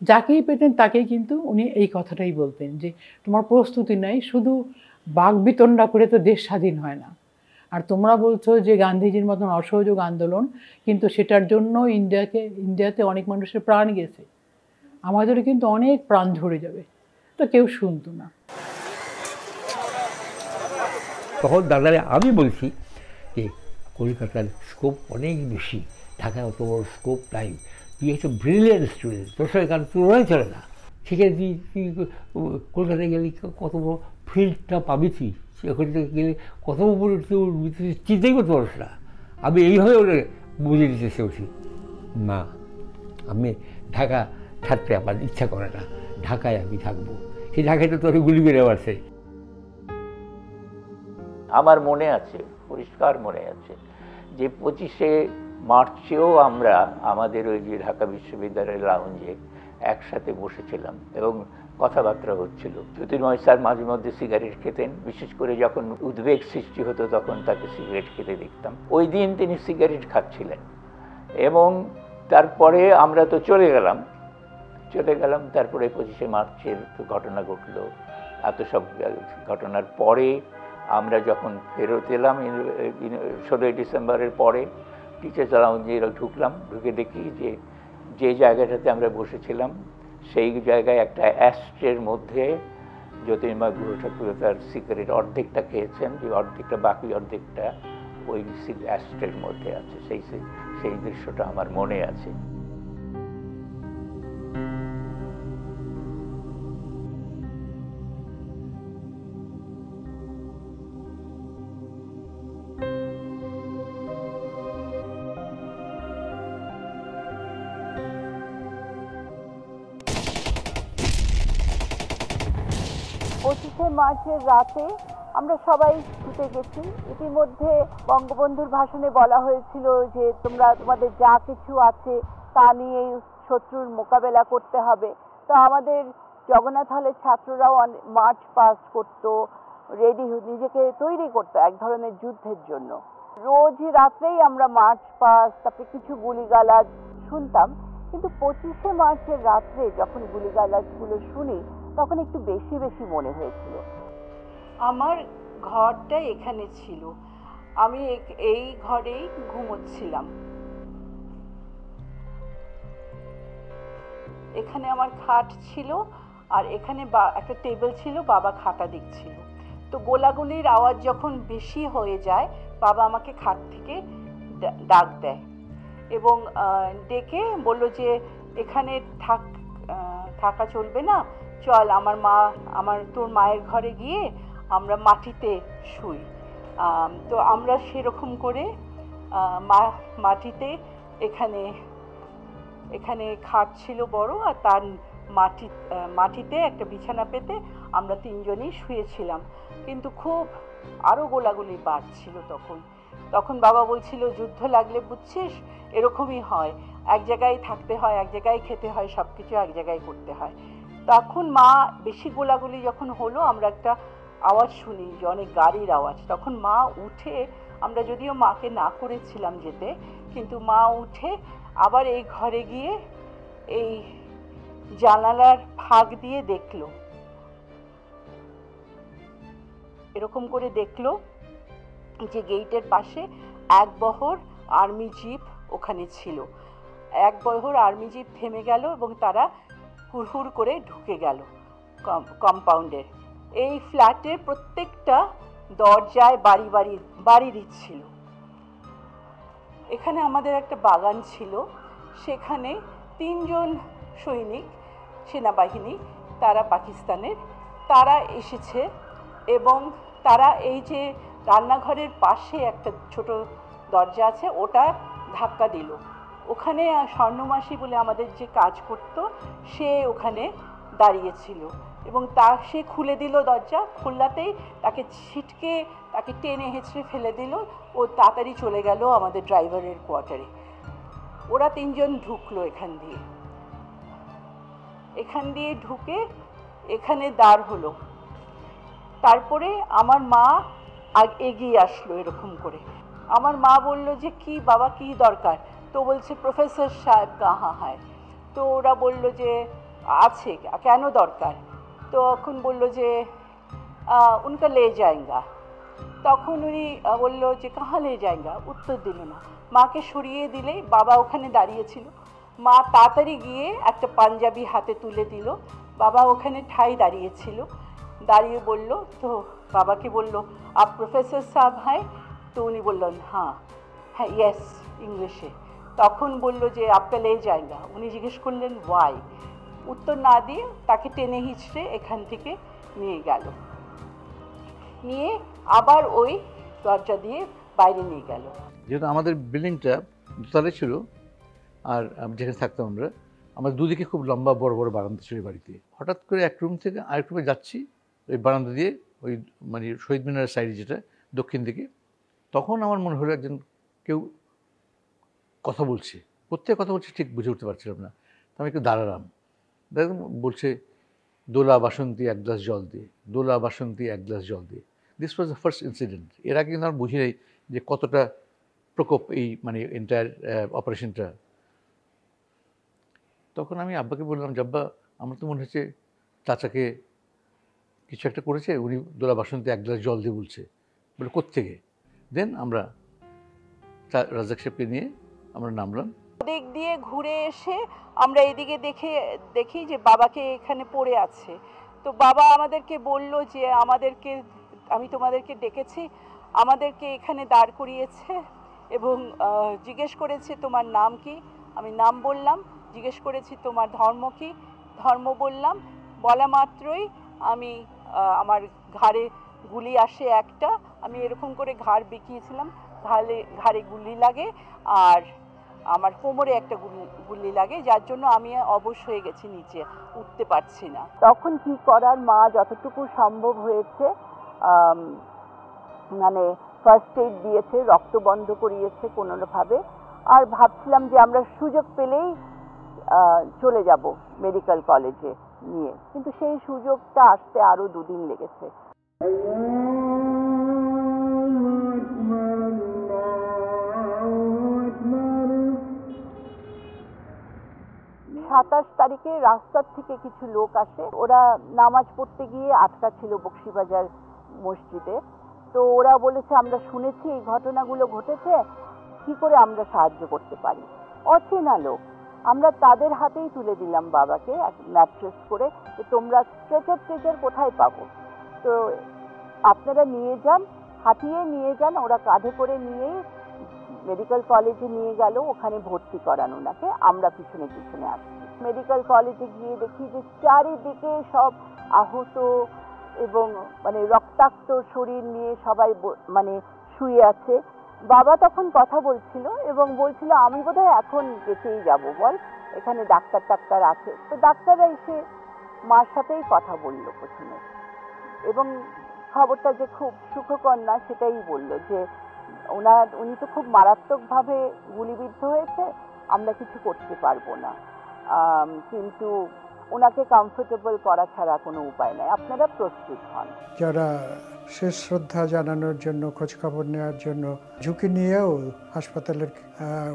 যাকেই পেতেন তাকেই কিন্তু উনি এই কথাটাই বলতেন যে তোমার প্রস্তুতি নাই, শুধু বাকবিতণ্ডা করে তো দেশ স্বাধীন হয় না। আর তোমরা বলছো যে গান্ধীজির মতন অসহযোগ আন্দোলন, কিন্তু সেটার জন্য ইন্ডিয়াতে অনেক মানুষের প্রাণ গেছে, আমাদেরও কিন্তু অনেক প্রাণ ঝরে যাবে, তো কেউ শুনতো না। তখন দাদারে আমি বলছি যে কলকাতার স্কোপ অনেক বেশি, ঢাকায় অত বড় স্কোপ নাই, তুই একটা ব্রিলিয়েন্ট স্টুডেন্ট, তোর সঙ্গে কারণ তুলনাই চলে না, সেখানে তুই কলকাতায় গেলে কত বড় ফিল্ডটা পাবি, তুই ওখানে গেলে কত বড় তুই চিন্তাই করতে পারিস না। আমি এইভাবে ওরা বুঝে দিতে চেয়েছি, না আমি ঢাকা ছাড়তে আমার ইচ্ছা করে না, ঢাকায় আমি থাকবো, সেই ঢাকায় তো তোর গুলি বেড়ে আছে। আমার মনে আছে, পরিষ্কার মনে আছে যে 25শে মার্চেও আমরা আমাদের ওই যে ঢাকা বিশ্ববিদ্যালয়ের লাউঞ্জে একসাথে বসেছিলাম এবং কথাবার্তা হচ্ছিল। জ্যোতির্ময় স্যার মাঝে মধ্যে সিগারেট খেতেন, বিশেষ করে যখন উদ্বেগ সৃষ্টি হতো তখন তাকে সিগারেট খেতে দেখতাম। ওই দিন তিনি সিগারেট খাচ্ছিলেন এবং তারপরে আমরা তো চলে গেলাম। তারপরে 25শে মার্চের ঘটনা ঘটলো। এত সব ঘটনার পরে আমরা যখন ফেরত এলাম 16ই ডিসেম্বরের পরে, টিচার্স লাউঞ্জে ঢুকলাম, ঢুকে দেখি যে জায়গাটাতে আমরা বসেছিলাম সেই জায়গায় একটা অ্যাস্ট্রের মধ্যে জ্যোতির্ময় গুহ ঠাকুর তার সিগারেট অর্ধেকটা খেয়েছেন, যে অর্ধেকটা বাকি অর্ধেকটা ওই অ্যাস্ট্রের মধ্যে আছে। সেই দৃশ্যটা আমার মনে আছে। মার্চের রাতে আমরা সবাই ছুটে গেছি। ইতিমধ্যে বঙ্গবন্ধুর ভাষণে বলা হয়েছিল যে তোমরা তোমাদের যা কিছু আছে তা নিয়েই শত্রুর মোকাবেলা করতে হবে। তো আমাদের জগন্নাথ হলের ছাত্ররাও মার্চ পাস করতো, রেডি নিজেকে তৈরি করতো এক ধরনের যুদ্ধের জন্য। রোজ রাত্রেই আমরা মার্চ পাস, তারপরে কিছু গুলিগালাজ শুনতাম। কিন্তু 25শে মার্চের রাত্রে যখন গুলিগালাজগুলো শুনি তখন একটু বেশি বেশি মনে হয়েছিল। আমার ঘরটা এখানে ছিল, আমি এই ঘরেই ঘুমোচ্ছিলাম। এখানে আমার খাট ছিল আর এখানে একটা টেবিল ছিল, বাবা খাতা দেখছিল। তো গোলাগুলির আওয়াজ যখন বেশি হয়ে যায় বাবা আমাকে খাট থেকে ডাক দেয় এবং ডেকে বলল যে এখানে থাকা চলবে না, চল তোর মায়ের ঘরে গিয়ে আমরা মাটিতে শুই। তো আমরা সেরকম করে মাটিতে এখানে খাট ছিল বড়, আর তার মাটিতে একটা বিছানা পেতে আমরা তিনজনই শুয়েছিলাম। কিন্তু খুব আরও গোলাগুলি বাড়ছিল তখন বাবা বলছিল, যুদ্ধ লাগলে বুঝছিস এরকমই হয়, এক জায়গায় থাকতে হয়, এক জায়গায় খেতে হয়, সব কিছু এক জায়গায় করতে হয়। তখন মা বেশি গোলাগুলি যখন হলো আমরা একটা আওয়াজ শুনি যে অনেক গাড়ির আওয়াজ। তখন মা উঠে, আমরা যদিও মাকে না করেছিলাম যেতে, কিন্তু মা উঠে আবার এই ঘরে গিয়ে এই জানালার ফাঁক দিয়ে দেখলো, এরকম করে দেখলো যে গেটের পাশে এক বহর আর্মি জিপ ওখানে ছিল। এক বহর আর্মি জিপ থেমে গেল এবং তারা হুড়হুড় করে ঢুকে গেল কম্পাউন্ডে। এই ফ্ল্যাটের প্রত্যেকটা দরজায় বাড়ি দিচ্ছিল। এখানে আমাদের একটা বাগান ছিল, সেখানে 3 জন সৈনিক সেনাবাহিনী, তারা পাকিস্তানের, তারা এসেছে এবং তারা এই যে রান্নাঘরের পাশে একটা ছোট দরজা আছে ওটা ধাক্কা দিল। ওখানে স্বর্ণমাসী বলে আমাদের যে কাজ করত সে ওখানে দাঁড়িয়েছিল এবং সে খুলে দিল দরজা। খুললাতেই তাকে ছিটকে তাকে টেনে হেঁচড়ে ফেলে দিল। ও তাড়াতাড়ি চলে গেল আমাদের ড্রাইভারের কোয়ার্টারে। ওরা 3 জন ঢুকলো এখান দিয়ে ঢুকে এখানে দাঁড় হলো। তারপরে আমার মা এগিয়ে আসলো এরকম করে। আমার মা বলল যে কি বাবা, কি দরকার? তো বলছে প্রফেসর সাহেব কাহা হয়। তো ওরা বলল যে আছে, কেন দরকার? তো তখন বলল যে উনকা লে যায়গা। তখন উনি বলল যে কাহা লে যায়গা, উত্তর দিল না। মাকে সরিয়ে দিলেই বাবা ওখানে দাঁড়িয়েছিল। মা তাড়াতাড়ি গিয়ে একটা পাঞ্জাবি হাতে তুলে দিল। বাবা ওখানে ঠাই দাঁড়িয়েছিল, দাঁড়িয়ে বলল, তো বাবাকে বলল আপ প্রফেসর সাহেব হ্যাঁ? তো উনি বললেন হ্যাঁ ইয়েস ইংলিশে। তখন বলল যে আপকা লে যায়গা। উনি জিজ্ঞেস করলেন ওয়াই। উত্তর না দিয়ে তাকে টেনে হিঁচড়ে এখান থেকে নিয়ে গেল, নিয়ে আবার ওই দরজা দিয়ে বাইরে নিয়ে গেল। যেহেতু আমাদের বিল্ডিংটা দোতলায় ছিল আর যেখানে থাকতাম আমরা, আমার দুদিকে খুব লম্বা বড় বড় বারান্দা ছিল বাড়িতে। হঠাৎ করে এক রুম থেকে আরেক রুমে যাচ্ছি, ওই বারান্দা দিয়ে, ওই মানে শহীদ মিনারের সাইডে যেটা দক্ষিণ দিকে, তখন আমার মনে হলো একজন কেউ কথা বলছে। কোথায় কথা বলছে ঠিক বুঝে উঠতে পারছিলাম না। তো আমি একটু দাঁড়ালাম, বলছে দোলা বাসন্তী 1 গ্লাস জল দিয়ে, দোলা বাসন্তী 1 গ্লাস জল দিয়ে। This was the first incident. এর আগে কিন্তু আমার বুঝি নাই যে কতটা প্রকোপ এই মানে এন্টায়ার অপারেশনটা। তখন আমি আব্বাকে বললাম, আব্বা আমার তো মনে হচ্ছে চাচাকে কিছু একটা করেছে, উনি দোলা বাসন্তী 1 গ্লাস জল দিয়ে বলছে। বলে কোত্থেকে? দেন আমরা রাজাক সাহেবকে নিয়ে আমরা নামলাম। দিক দিয়ে ঘুরে এসে আমরা এদিকে দেখি যে বাবাকে এখানে পড়ে আছে। তো বাবা আমাদেরকে বলল যে আমি তোমাদেরকে ডেকেছি, আমাদেরকে এখানে দাঁড় করিয়েছে এবং জিজ্ঞেস করেছে তোমার নাম কি? আমি নাম বললাম। জিজ্ঞেস করেছি তোমার ধর্ম কি? ধর্ম বললাম। বলা মাত্রই আমি আমার ঘাড়ে গুলি আসে একটা। আমি এরকম করে ঘাড় বেঁকিয়েছিলাম, ঘাড়ে গুলি লাগে আর আমার কোমরে একটা গুলি লাগে, যার জন্য আমি অবশ হয়ে গেছি, নিচে উঠতে পারছি না। তখন কি করার, মা যতটুকু সম্ভব হয়েছে মানে ফার্স্ট এইড দিয়েছে, রক্ত বন্ধ করিয়েছে কোনোভাবে। আর ভাবছিলাম যে আমরা সুযোগ পেলেই চলে যাব মেডিকেল কলেজে নিয়ে, কিন্তু সেই সুযোগটা আসতে আরো 2 দিন লেগেছে। 27 তারিখে রাস্তার থেকে কিছু লোক আসে। ওরা নামাজ পড়তে গিয়ে আটকা ছিল বক্সিবাজার মসজিদে। তো ওরা বলেছে আমরা শুনেছি এই ঘটনাগুলো ঘটেছে, কি করে আমরা সাহায্য করতে পারি? অচেনা লোক, আমরা তাদের হাতেই তুলে দিলাম বাবাকে ম্যাট্রেস করে, যে তোমরা স্ট্রেচার কোথায় পাবো, তো আপনারা নিয়ে যান, হাঁটিয়ে নিয়ে যান। ওরা কাঁধে করে নিয়েই মেডিকেল কলেজে নিয়ে গেল, ওখানে ভর্তি করান ওনাকে। আমরা পিছনে পিছনে আসছি। মেডিকেল কলেজে গিয়ে দেখি যে চারিদিকে সব আহত এবং মানে রক্তাক্ত শরীর নিয়ে সবাই মানে শুয়ে আছে। বাবা তখন কথা বলছিল এবং বলছিল আমি বোধহয় এখন বেঁচেই যাব, বল এখানে ডাক্তার আছে। তো ডাক্তাররা এসে মার সাথেই কথা বলল প্রথমে, এবং খবরটা যে খুব সুখকর না সেটাই বলল, যে উনি তো খুব মারাত্মকভাবে গুলিবিদ্ধ হয়েছে, আমরা কিছু করতে পারবো না, কিন্তু ওনাকে কমফোর্টেবল করা ছাড়া কোনো উপায় নাই, আপনারা প্রস্তুত হন। যারা শেষ শ্রদ্ধা জানানোর জন্য, খোঁজখবর নেওয়ার জন্য ঝুঁকি নিয়েও হাসপাতালের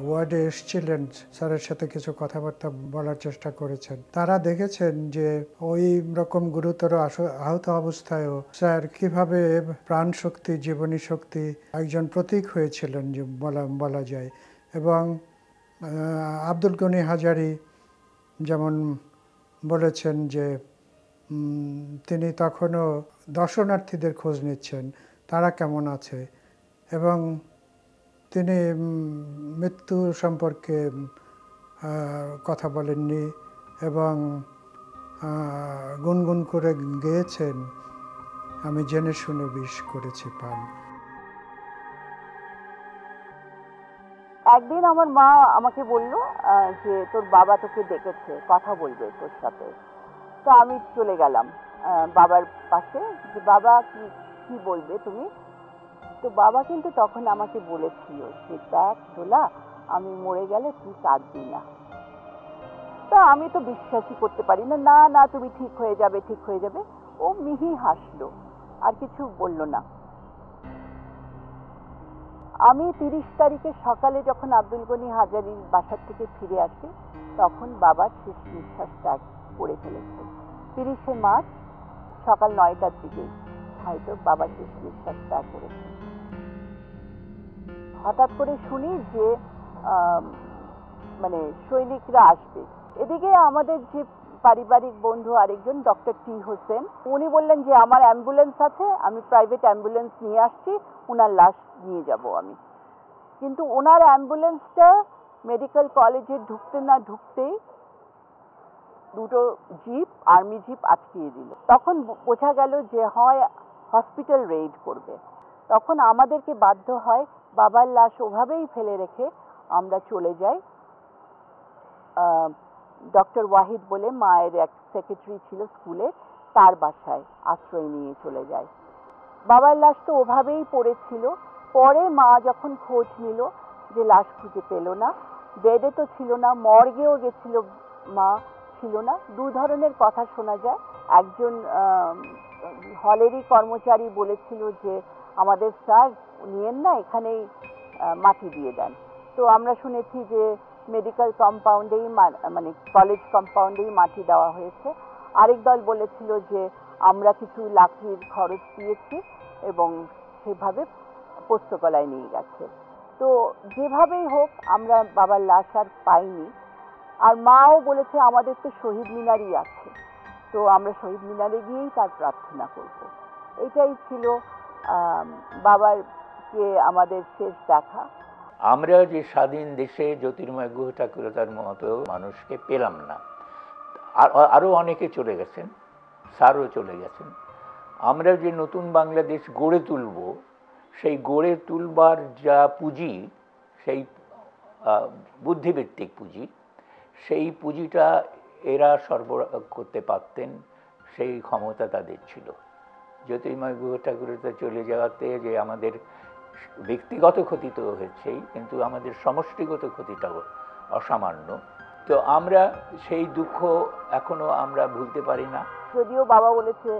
ওয়ার্ডে এসেছিলেন, স্যারের সাথে কিছু কথাবার্তা বলার চেষ্টা করেছেন, তারা দেখেছেন যে ওই রকম গুরুতর আহত অবস্থায়ও স্যার কিভাবে প্রাণ শক্তি, জীবনী শক্তি একজন প্রতীক হয়েছিলেন যে বলা যায়। এবং আব্দুল গনি হাজারী যেমন বলেছেন যে তিনি তখনও দর্শনার্থীদের খোঁজ নিচ্ছেন, তারা কেমন আছে, এবং তিনি মৃত্যু সম্পর্কে কথা বলেননি এবং গুনগুন করে গেয়েছেন, আমি জেনে শুনে বিষ করেছি পান। একদিন আমার মা আমাকে বলল যে তোর বাবা তোকে ডেকেছে, কথা বলবে তোর সাথে। তো আমি চলে গেলাম বাবার পাশে, যে বাবা কি বলবে তুমি। তো বাবা কিন্তু তখন আমাকে বলেছিল যে দেখ দোলা, আমি মরে গেলে তুই কাঁদবি না। তা আমি তো বিশ্বাসই করতে পারি না, না না তুমি ঠিক হয়ে যাবে, ঠিক হয়ে যাবে। ও মিহি হাসলো, আর কিছু বলল না। আমি 30 তারিখে সকালে যখন আব্দুল গনি হাজারীর বাসার থেকে ফিরে আসি, তখন বাবার শেষ নিঃশ্বাস ত্যাগ করে ফেলেছে। 30শে মার্চ সকাল 9টার দিকে হয়তো বাবা শেষ নিঃশ্বাস ত্যাগ করেছে। হঠাৎ করে শুনি যে মানে সৈনিকরা আসবে। এদিকে আমাদের যে পারিবারিক বন্ধু আরেকজন ডক্টর টি হোসেন, উনি বললেন যে আমার অ্যাম্বুলেন্স আছে, আমি প্রাইভেট অ্যাম্বুলেন্স নিয়ে আসছি, ওনার লাশ নিয়ে যাব আমি। কিন্তু ওনার অ্যাম্বুলেন্সটা মেডিকেল কলেজে ঢুকতে না ঢুকতেই দুটো জিপ, আর্মি জিপ আটকিয়ে দিল। তখন বোঝা গেল যে হয় হসপিটাল রেইড করবে। তখন আমাদেরকে বাধ্য হয় বাবার লাশ ওভাবেই ফেলে রেখে আমরা চলে যাই ডক্টর ওয়াহিদ বলে মায়ের এক সেক্রেটারি ছিল স্কুলে, তার বাসায় আশ্রয় নিয়ে চলে যায়। বাবার লাশ তো ওভাবেই পড়েছিল। পরে মা যখন খোঁজ নিল যে লাশ খুঁজে পেল না, বেডে তো ছিল না, মর্গেও গেছিল মা, ছিল না। দু ধরনের কথা শোনা যায়। একজন হলেরই কর্মচারী বলেছিল যে আমাদের স্যার নিয়েন না, এখানেই মাটি দিয়ে দেন। তো আমরা শুনেছি যে মেডিকেল কম্পাউন্ডেই মানে কলেজ কম্পাউন্ডেই মাটি দেওয়া হয়েছে। আরেক দল বলেছিল যে আমরা কিছু লাঠির খরচ দিয়েছি এবং সেভাবে পোস্তকলায় নিয়ে গেছে। তো যেভাবেই হোক আমরা বাবার লাশ আর পাইনি। আর মাও বলেছে আমাদের তো শহীদ মিনারই আছে, তো আমরা শহীদ মিনারে গিয়েই তার প্রার্থনা করব। এটাই ছিল বাবার কে আমাদের শেষ দেখা। আমরা যে স্বাধীন দেশে জ্যোতির্ময় গুহ ঠাকুরতার মতো মানুষকে পেলাম না। আরও অনেকে চলে গেছেন, স্যারও চলে গেছেন। আমরা যে নতুন বাংলাদেশ গড়ে তুলব, সেই গড়ে তুলবার যা পুঁজি, সেই বুদ্ধিভিত্তিক পুঁজি, সেই পুঁজিটা এরা সরবরাহ করতে পারতেন, সেই ক্ষমতা তাদের ছিল। জ্যোতির্ময় গুহ ঠাকুরতা চলে যাওয়াতে যে আমাদের ব্যক্তিগত ক্ষতি তো হয়েছেই, কিন্তু আমাদের সমষ্টিগত ক্ষতিটাও অসামান্য। তো আমরা সেই দুঃখ এখনো আমরা ভুলতে পারি না। যদিও বাবা বলেছে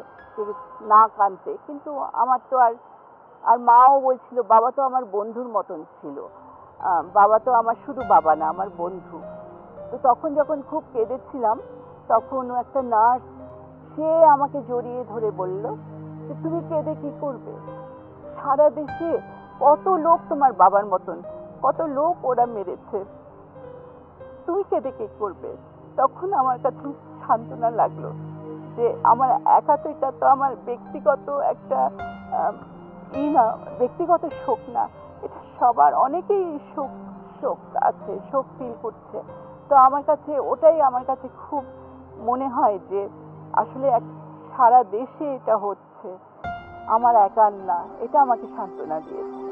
না কাঁদতে, কিন্তু আমার তো আর মাও বলছিল বাবা তো আমার বন্ধুর মতন ছিল, বাবা তো আমার শুধু বাবা না, আমার বন্ধু। তো তখন যখন খুব কেঁদেছিলাম, তখন একটা নার্স সে আমাকে জড়িয়ে ধরে বলল যে তুমি কেঁদে কি করবে, সারা দেশে কত লোক তোমার বাবার মতন, কত লোক ওরা মেরেছে, তুমি কেঁদে কে করবে? তখন আমার কাছে সান্ত্বনা লাগলো যে আমার একা তো, এটা তো আমার ব্যক্তিগত একটা না, ব্যক্তিগত শোক না, এটা সবার, অনেকেই শোক আছে, শোক ফিল করছে। তো আমার কাছে ওটাই আমার কাছে খুব মনে হয় যে আসলে সারা দেশে এটা হচ্ছে, আমার একার না, এটা আমাকে সান্ত্বনা দিয়েছে।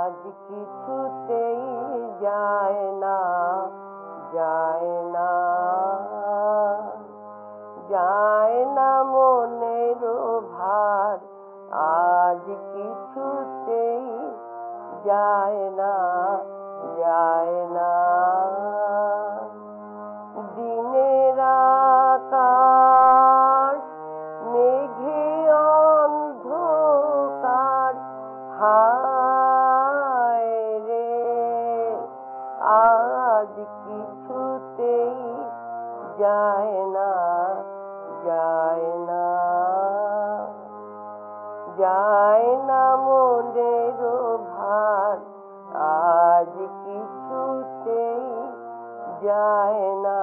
আজ কিছুতেই যায় না, যায় না, যায় না মনের ভার, আজ কিছুতেই যায় না, যায় না। দিনের আকাশ মেঘে অন্ধকার, হায় রে আজ কিছুতেই যায় না, যায় না, যায় না মনের ভার, আজ কিছুতেই যায় না,